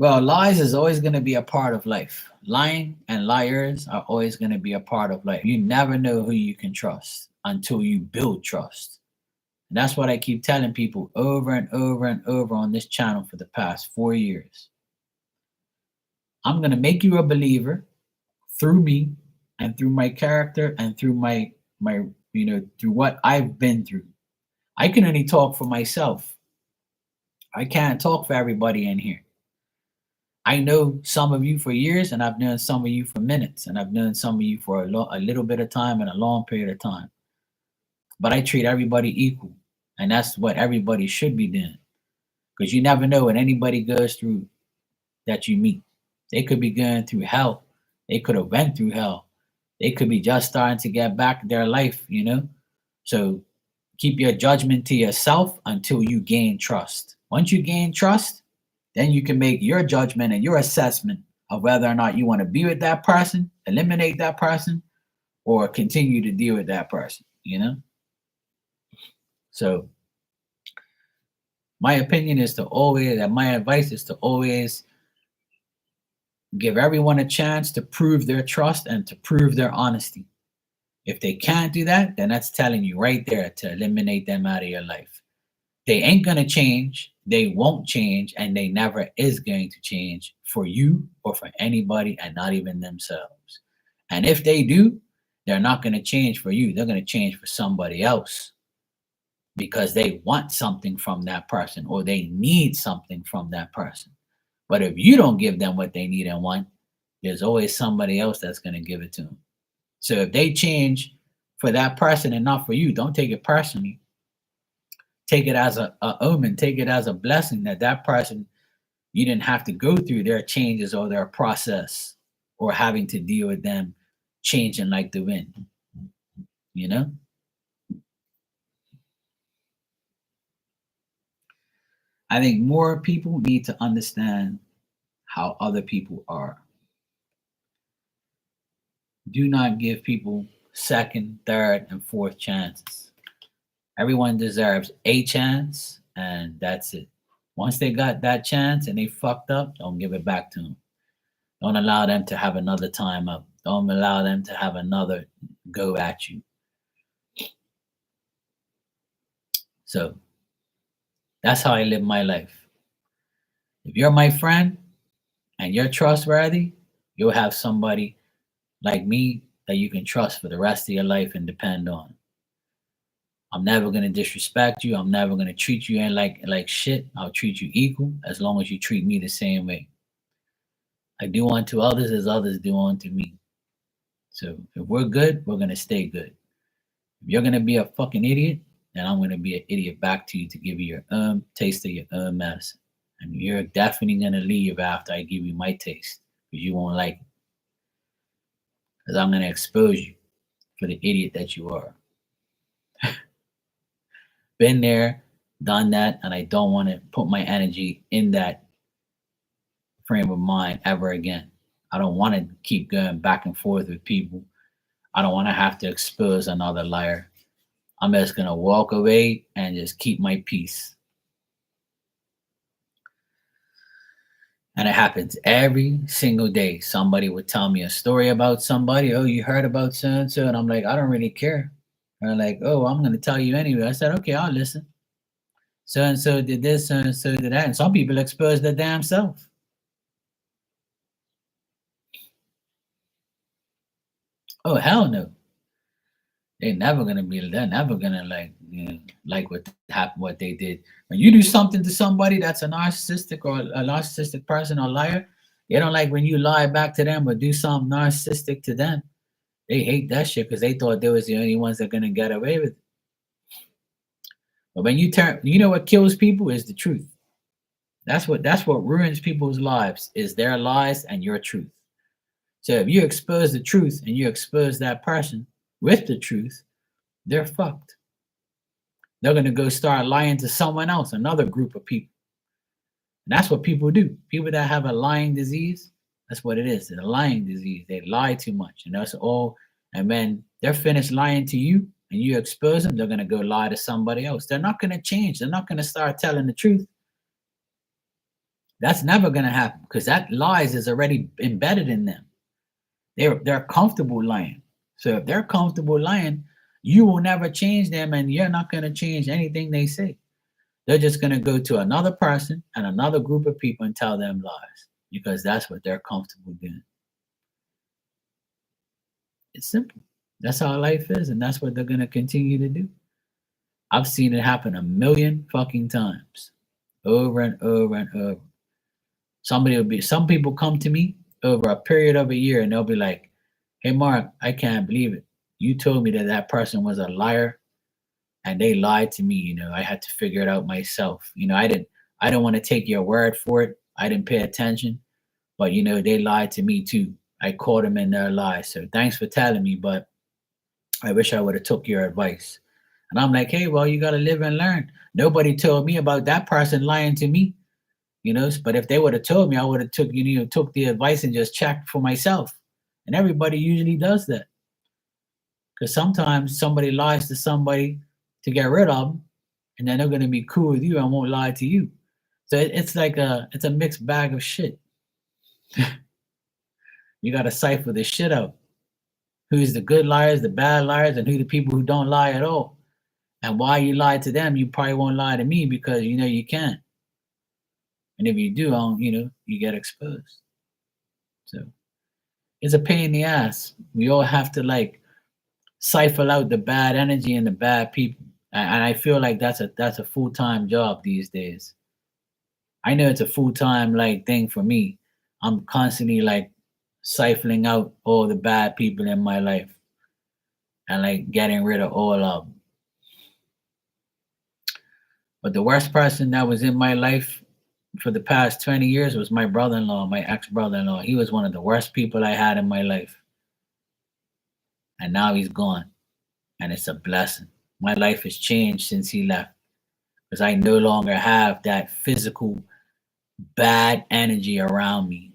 Well, lies is always going to be a part of life. Lying and liars are always going to be a part of life. You never know who you can trust until you build trust. And that's what I keep telling people over and over and over on this channel for the past 4 years. I'm going to make you a believer through me and through my character and through my through what I've been through. I can only talk for myself. I can't talk for everybody in here. I know some of you for years, and I've known some of you for minutes, and I've known some of you for a little bit of time and a long period of time. But I treat everybody equal, and that's what everybody should be doing, because you never know what anybody goes through that you meet. They could be going through hell. They could have went through hell. They could be just starting to get back their life. So keep your judgment to yourself until you gain trust. Once you gain trust, then you can make your judgment and your assessment of whether or not you want to be with that person, eliminate that person, or continue to deal with that person. So my opinion is to always, and my advice is to always give everyone a chance to prove their trust and to prove their honesty. If they can't do that, then that's telling you right there to eliminate them out of your life. They ain't going to change. They won't change. And they never is going to change for you or for anybody, and not even themselves. And if they do, they're not going to change for you. They're going to change for somebody else because they want something from that person or they need something from that person. But if you don't give them what they need and want, there's always somebody else that's going to give it to them. So if they change for that person and not for you, don't take it personally. Take it as a omen. Take it as a blessing that that person, you didn't have to go through their changes or their process or having to deal with them changing like the wind. You know, I think more people need to understand how other people are. Do not give people second, third, and fourth chances. Everyone deserves a chance, and that's it. Once they got that chance and they fucked up, don't give it back to them. Don't allow them to have another time up. Don't allow them to have another go at you. So that's how I live my life. If you're my friend and you're trustworthy, you'll have somebody like me that you can trust for the rest of your life and depend on. I'm never gonna disrespect you. I'm never gonna treat you like shit. I'll treat you equal as long as you treat me the same way. I do unto others as others do unto me. So if we're good, we're gonna stay good. If you're gonna be a fucking idiot, then I'm gonna be an idiot back to you to give you your taste of your medicine. And you're definitely gonna leave after I give you my taste because you won't like it. Because I'm gonna expose you for the idiot that you are. Been there, done that, and I don't want to put my energy in that frame of mind ever again. I don't want to keep going back and forth with people. I don't want to have to expose another liar. I'm just going to walk away and just keep my peace. And it happens every single day. Somebody would tell me a story about somebody. Oh, you heard about so and so? And I'm like, I don't really care. And they're like, oh, I'm going to tell you anyway. I said, okay, I'll listen. So and so did this, so and so did that. And some people expose their damn self. Oh, hell no. They're never gonna be. They're never gonna like what happened, what they did. When you do something to somebody that's a narcissistic or a narcissistic person or liar, they don't like when you lie back to them or do something narcissistic to them. They hate that shit because they thought they was the only ones that are gonna get away with it. But when you turn, you know what kills people is the truth. That's what ruins people's lives is their lies and your truth. So if you expose the truth and you expose that person with the truth, they're fucked. They're going to go start lying to someone else, another group of people. And that's what people do. People that have a lying disease, that's what it is. It's a lying disease. They lie too much. And that's all. And when they're finished lying to you and you expose them, they're going to go lie to somebody else. They're not going to change. They're not going to start telling the truth. That's never going to happen because that lies is already embedded in them. They're comfortable lying. So if they're comfortable lying, you will never change them and you're not going to change anything they say. They're just going to go to another person and another group of people and tell them lies because that's what they're comfortable doing. It's simple. That's how life is, and that's what they're going to continue to do. I've seen it happen a million fucking times, over and over and over. Some people come to me over a period of a year and they'll be like, hey, Mark, I can't believe it. You told me that that person was a liar and they lied to me. I had to figure it out myself. I don't want to take your word for it. I didn't pay attention, but they lied to me too. I caught them in their lies. So thanks for telling me, but I wish I would have took your advice. And I'm like, hey, well, you got to live and learn. Nobody told me about that person lying to me, but if they would have told me, I would have took the advice and just checked for myself. And everybody usually does that. Because sometimes somebody lies to somebody to get rid of them, and then they're going to be cool with you and won't lie to you. So it's like it's a mixed bag of shit. You got to cipher this shit out. Who's the good liars, the bad liars, and who the people who don't lie at all. And why you lie to them, you probably won't lie to me because you can't. And if you do, you get exposed. So it's a pain in the ass. We all have to cipher out the bad energy and the bad people. And I feel like that's a full-time job these days. I know it's a full-time thing for me. I'm constantly siphoning out all the bad people in my life and getting rid of all of them. But the worst person that was in my life for the past 20 years was my brother-in-law, my ex-brother-in-law. He was one of the worst people I had in my life. And now he's gone. And it's a blessing. My life has changed since he left because I no longer have that physical bad energy around me,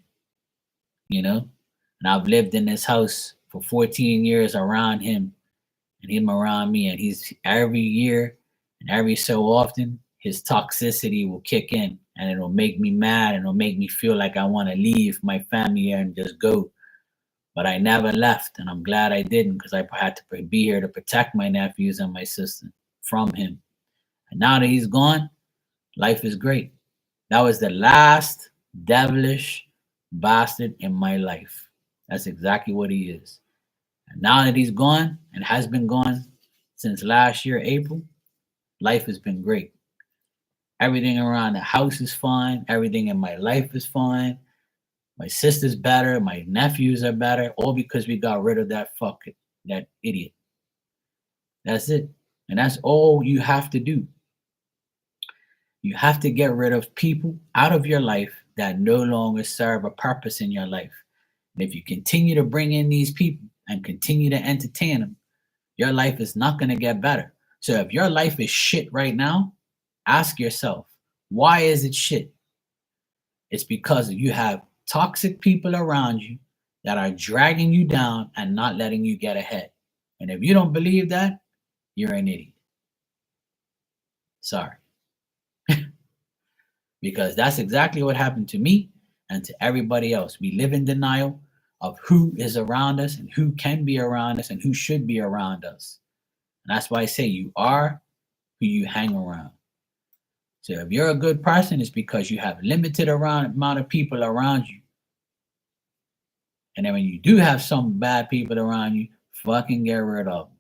And I've lived in this house for 14 years around him and him around me, and he's every year and every so often his toxicity will kick in and it'll make me mad and it'll make me feel like I want to leave my family here and just go. But I never left, and I'm glad I didn't because I had to be here to protect my nephews and my sister from him. And now that he's gone, life is great. That was the last devilish bastard in my life. That's exactly what he is. And now that he's gone and has been gone since last year, April, life has been great. Everything around the house is fine. Everything in my life is fine. My sister's better. My nephews are better. All because we got rid of that idiot. That's it. And that's all you have to do. You have to get rid of people out of your life that no longer serve a purpose in your life. And if you continue to bring in these people and continue to entertain them, your life is not going to get better. So if your life is shit right now, ask yourself, why is it shit? It's because you have toxic people around you that are dragging you down and not letting you get ahead. And if you don't believe that, you're an idiot. Sorry. Because that's exactly what happened to me and to everybody else. We live in denial of who is around us and who can be around us and who should be around us. And that's why I say you are who you hang around. So if you're a good person, it's because you have limited amount of people around you. And then when you do have some bad people around you, fucking get rid of them.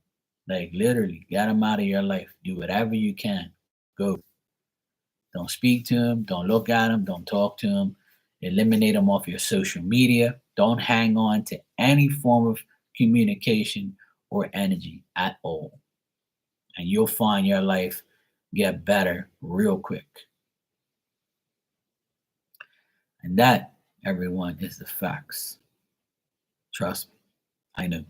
Like literally, get them out of your life. Do whatever you can. Go. Don't speak to them. Don't look at them. Don't talk to them. Eliminate them off your social media. Don't hang on to any form of communication or energy at all. And you'll find your life get better real quick. And that, everyone, is the facts. Trust me, I know.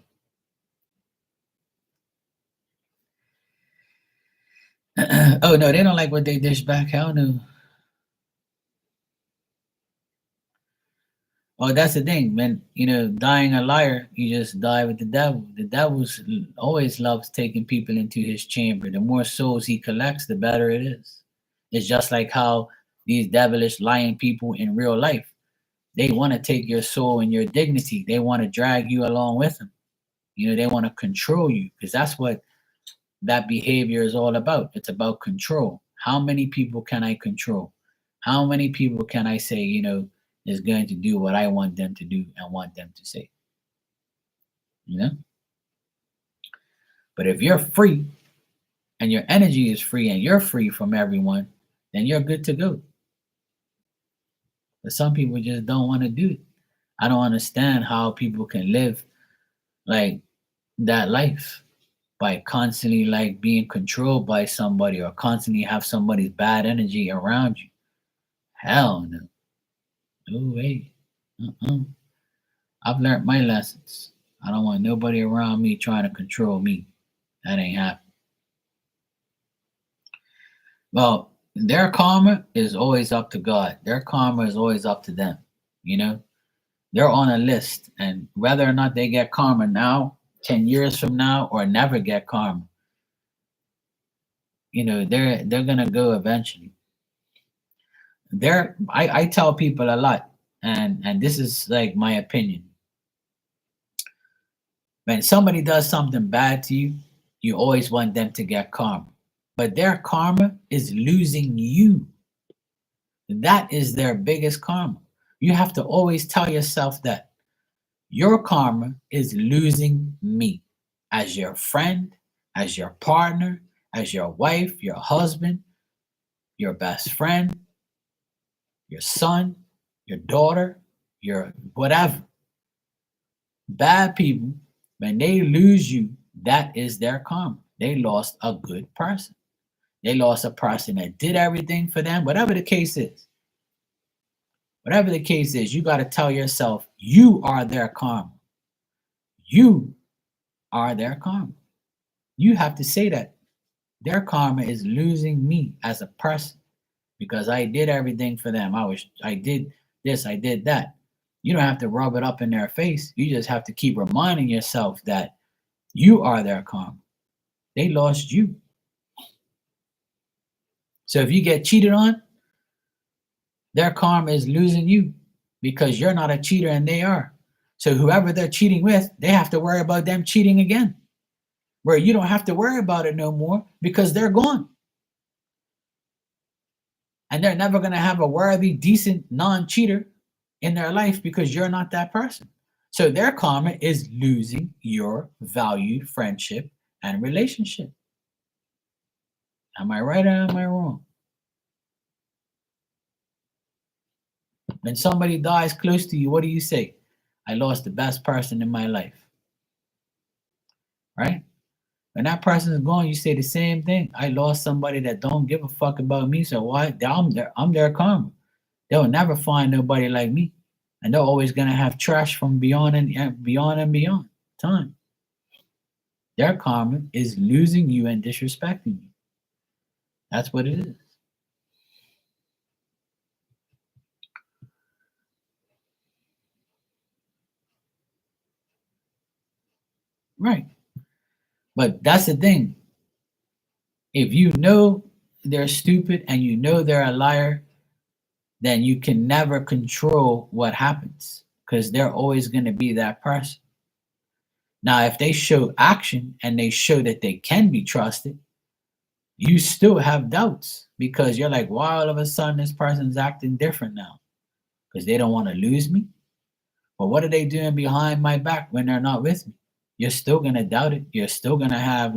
Oh no, they don't like what they dish back. Hell no. Oh, that's the thing, man. Dying a liar, you just die with the devil. The devil's always loves taking people into his chamber. The more souls he collects, the better it is. It's just like how these devilish lying people in real life, they want to take your soul and your dignity. They want to drag you along with them. They want to control you because that's what that behavior is all about. It's about control. How many people can I control? How many people can I say, is going to do what I want them to do and want them to say? But if you're free and your energy is free and you're free from everyone, then you're good to go. But some people just don't want to do it. I don't understand how people can live like that life by constantly like being controlled by somebody or constantly have somebody's bad energy around you. Hell no. No way. I've learned my lessons. I don't want nobody around me trying to control me. That ain't happening. Well, their karma is always up to God. Their karma is always up to them. They're on a list, and whether or not they get karma now, 10 years from now, or never get karma, they're gonna go eventually. I tell people a lot, and this is like my opinion. When somebody does something bad to you, you always want them to get karma. But their karma is losing you. That is their biggest karma. You have to always tell yourself that your karma is losing me as your friend, as your partner, as your wife, your husband, your best friend, your son, your daughter, your whatever. Bad people, when they lose you, that is their karma. They lost a good person. They lost a person that did everything for them, whatever the case is. Whatever the case is, you got to tell yourself, you are their karma. You are their karma. You have to say that. Their karma is losing me as a person because I did everything for them. I did this, I did that. You don't have to rub it up in their face. You just have to keep reminding yourself that you are their karma. They lost you. So if you get cheated on, their karma is losing you because you're not a cheater and they are. So whoever they're cheating with, they have to worry about them cheating again. Where you don't have to worry about it no more because they're gone. And they're never going to have a worthy, decent, non-cheater in their life because you're not that person. So their karma is losing your valued friendship and relationship. Am I right or am I wrong? When somebody dies close to you, what do you say? I lost the best person in my life. Right? When that person is gone, you say the same thing. I lost somebody that don't give a fuck about me. So why? I'm their karma. They'll never find nobody like me. And they're always gonna have trash from beyond and beyond time. Their karma is losing you and disrespecting you. That's what it is. Right. But that's the thing. If you know they're stupid and you know they're a liar, then you can never control what happens because they're always going to be that person. Now, if they show action and they show that they can be trusted, you still have doubts because you're like, why all of a sudden this person's acting different now? Because they don't want to lose me? But what are they doing behind my back when they're not with me? You're still going to doubt it. You're still going to have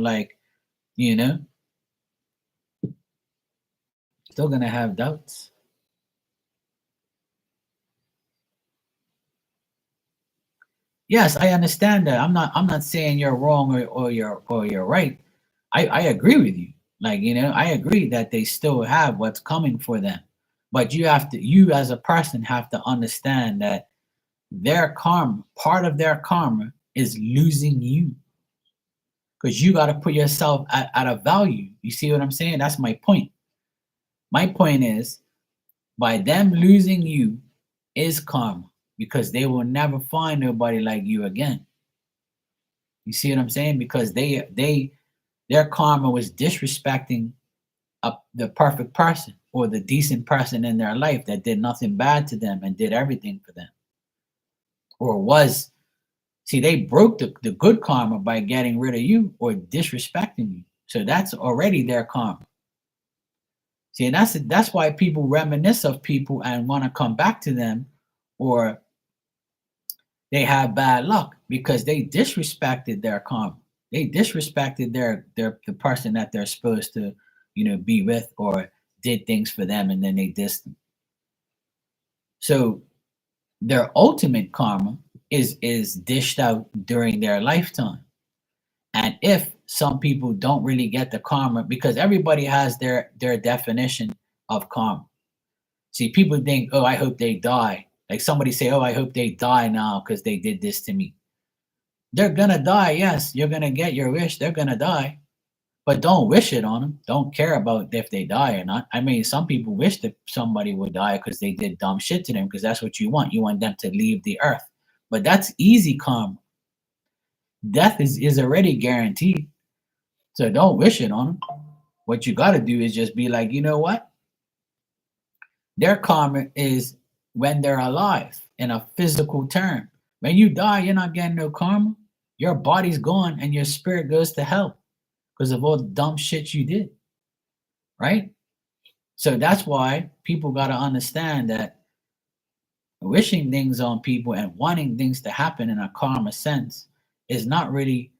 still going to have doubts. Yes, I understand that. I'm not saying you're wrong or you're right. I agree with you. I agree that they still have what's coming for them. But you as a person have to understand that their karma, part of their karma is losing you. Because you got to put yourself at a value. You see what I'm saying? That's my point. My point is by them losing you is karma because they will never find nobody like you again. You see what I'm saying? Because their karma was disrespecting the perfect person or the decent person in their life that did nothing bad to them and did everything for them. Or they broke the good karma by getting rid of you or disrespecting you. So that's already their karma. See, and that's why people reminisce of people and want to come back to them, or they have bad luck because they disrespected their karma. They disrespected the person that they're supposed to, be with or did things for them, and then they dissed them. So their ultimate karma is dished out during their lifetime. And if some people don't really get the karma, because everybody has their definition of karma. See, people think, oh, I hope they die. Like somebody say, oh, I hope they die now because they did this to me. They're gonna die, yes. You're gonna get your wish. They're gonna die, but don't wish it on them. Don't care about if they die or not. I mean, some people wish that somebody would die because they did dumb shit to them because that's what you want. You want them to leave the earth, but that's easy karma. Death is already guaranteed, so don't wish it on them. What you got to do is just be like, you know what? Their karma is when they're alive in a physical term. When you die, you're not getting no karma. Your body's gone and your spirit goes to hell because of all the dumb shit you did. Right? So that's why people got to understand that wishing things on people and wanting things to happen in a karma sense is not really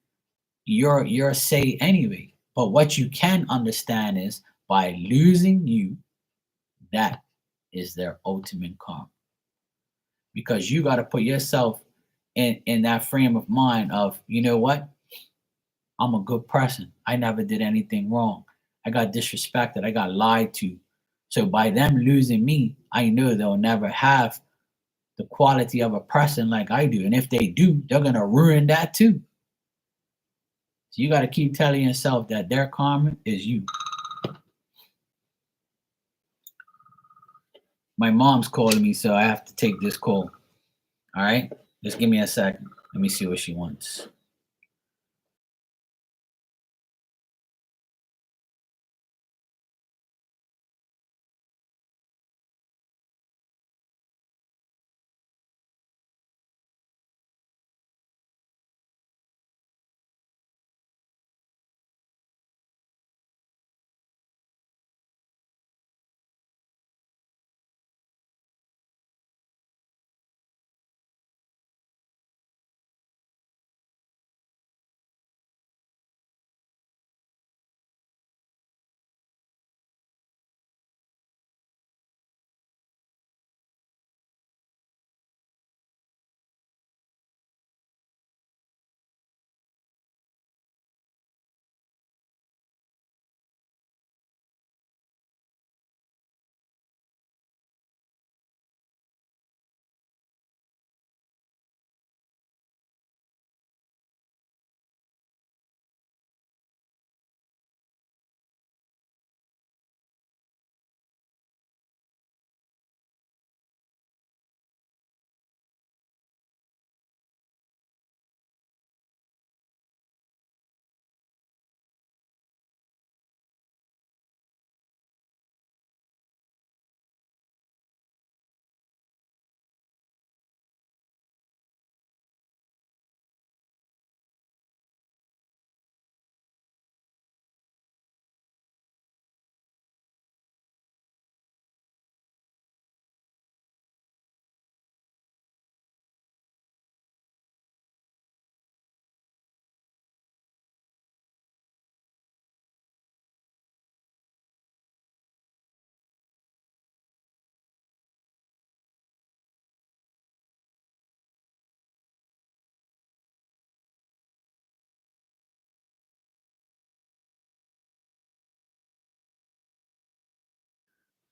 your say anyway. But what you can understand is by losing you, that is their ultimate karma. Because you got to put yourself in that frame of mind of, you know what? I'm a good person. I never did anything wrong. I got disrespected. I got lied to. So by them losing me, I know they'll never have the quality of a person like I do. And if they do, they're going to ruin that too. So you got to keep telling yourself that their karma is you. My mom's calling me, so I have to take this call. All right, just give me a second. Let me see what she wants.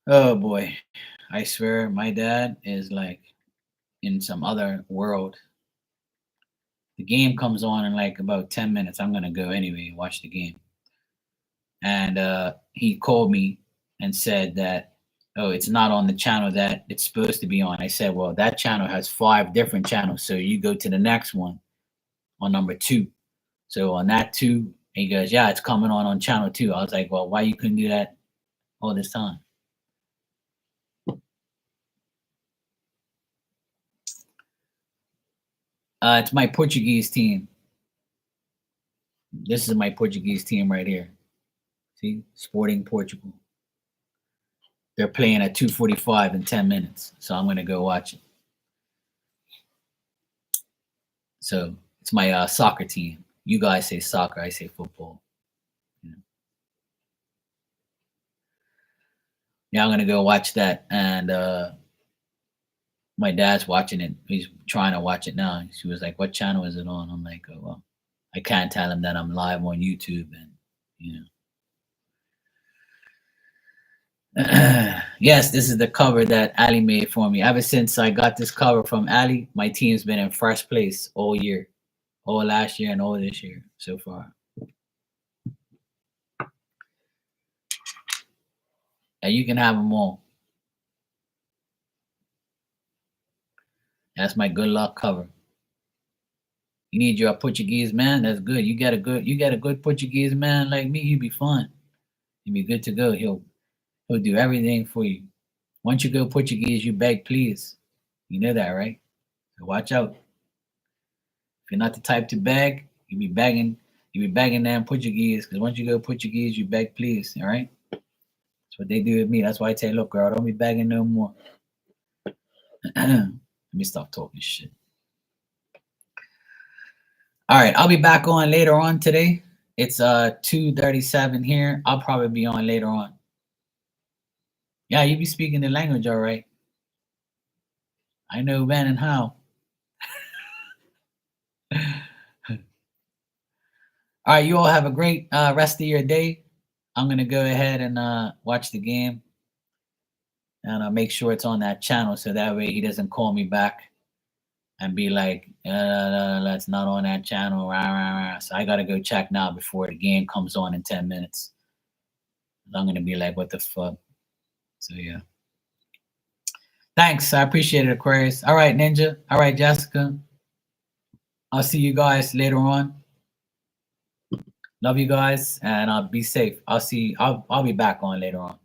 Oh boy, I swear my dad is like in some other world. The game comes on in like about 10 minutes. I'm gonna go anyway and watch the game. And he called me and said that, oh, it's not on the channel that it's supposed to be on. I said, well, that channel has 5 different channels. So you go to the next one on number 2. So on that 2, he goes, yeah, it's coming on channel 2. I was like, well, why you couldn't do that all this time? It's my Portuguese team. This is my Portuguese team right here. See, Sporting Portugal. They're playing at 2:45 in 10 minutes. So I'm gonna go watch it. So it's my soccer team. You guys say soccer, I say football. You know. Yeah, I'm gonna go watch that, and my dad's watching it. He's trying to watch it now. She was like, "What channel is it on?" I'm like, "Oh well, I can't tell him that I'm live on YouTube." And you know, yes, this is the cover that Ali made for me. Ever since I got this cover from Ali, my team's been in first place all year, all last year and all this year so far. And you can have them all. That's my good luck cover. You need your Portuguese man. That's good. You got a good Portuguese man like me. You be fine. You be good to go. He'll do everything for you. Once you go Portuguese, you beg please. You know that, right? So watch out. If you're not the type to beg, You be begging them Portuguese. Because once you go Portuguese, you beg please. All right. That's what they do with me. That's why I tell you, look, girl, don't be begging no more. Let me stop talking shit. All right, I'll be back on later on today. It's 2:37 here. I'll probably be on later on. Yeah, you be speaking the language all right. I know when and how. All right, you all have a great rest of your day. I'm gonna go ahead and watch the game and make sure it's on that channel so that way he doesn't call me back and be like, "That's not on that channel." Rah, rah, rah. So I gotta go check now before the game comes on in 10 minutes. I'm gonna be like, "What the fuck?" So yeah. Thanks. I appreciate it, Aquarius. All right, Ninja. All right, Jessica. I'll see you guys later on. Love you guys, and be safe. I'll be back on later on.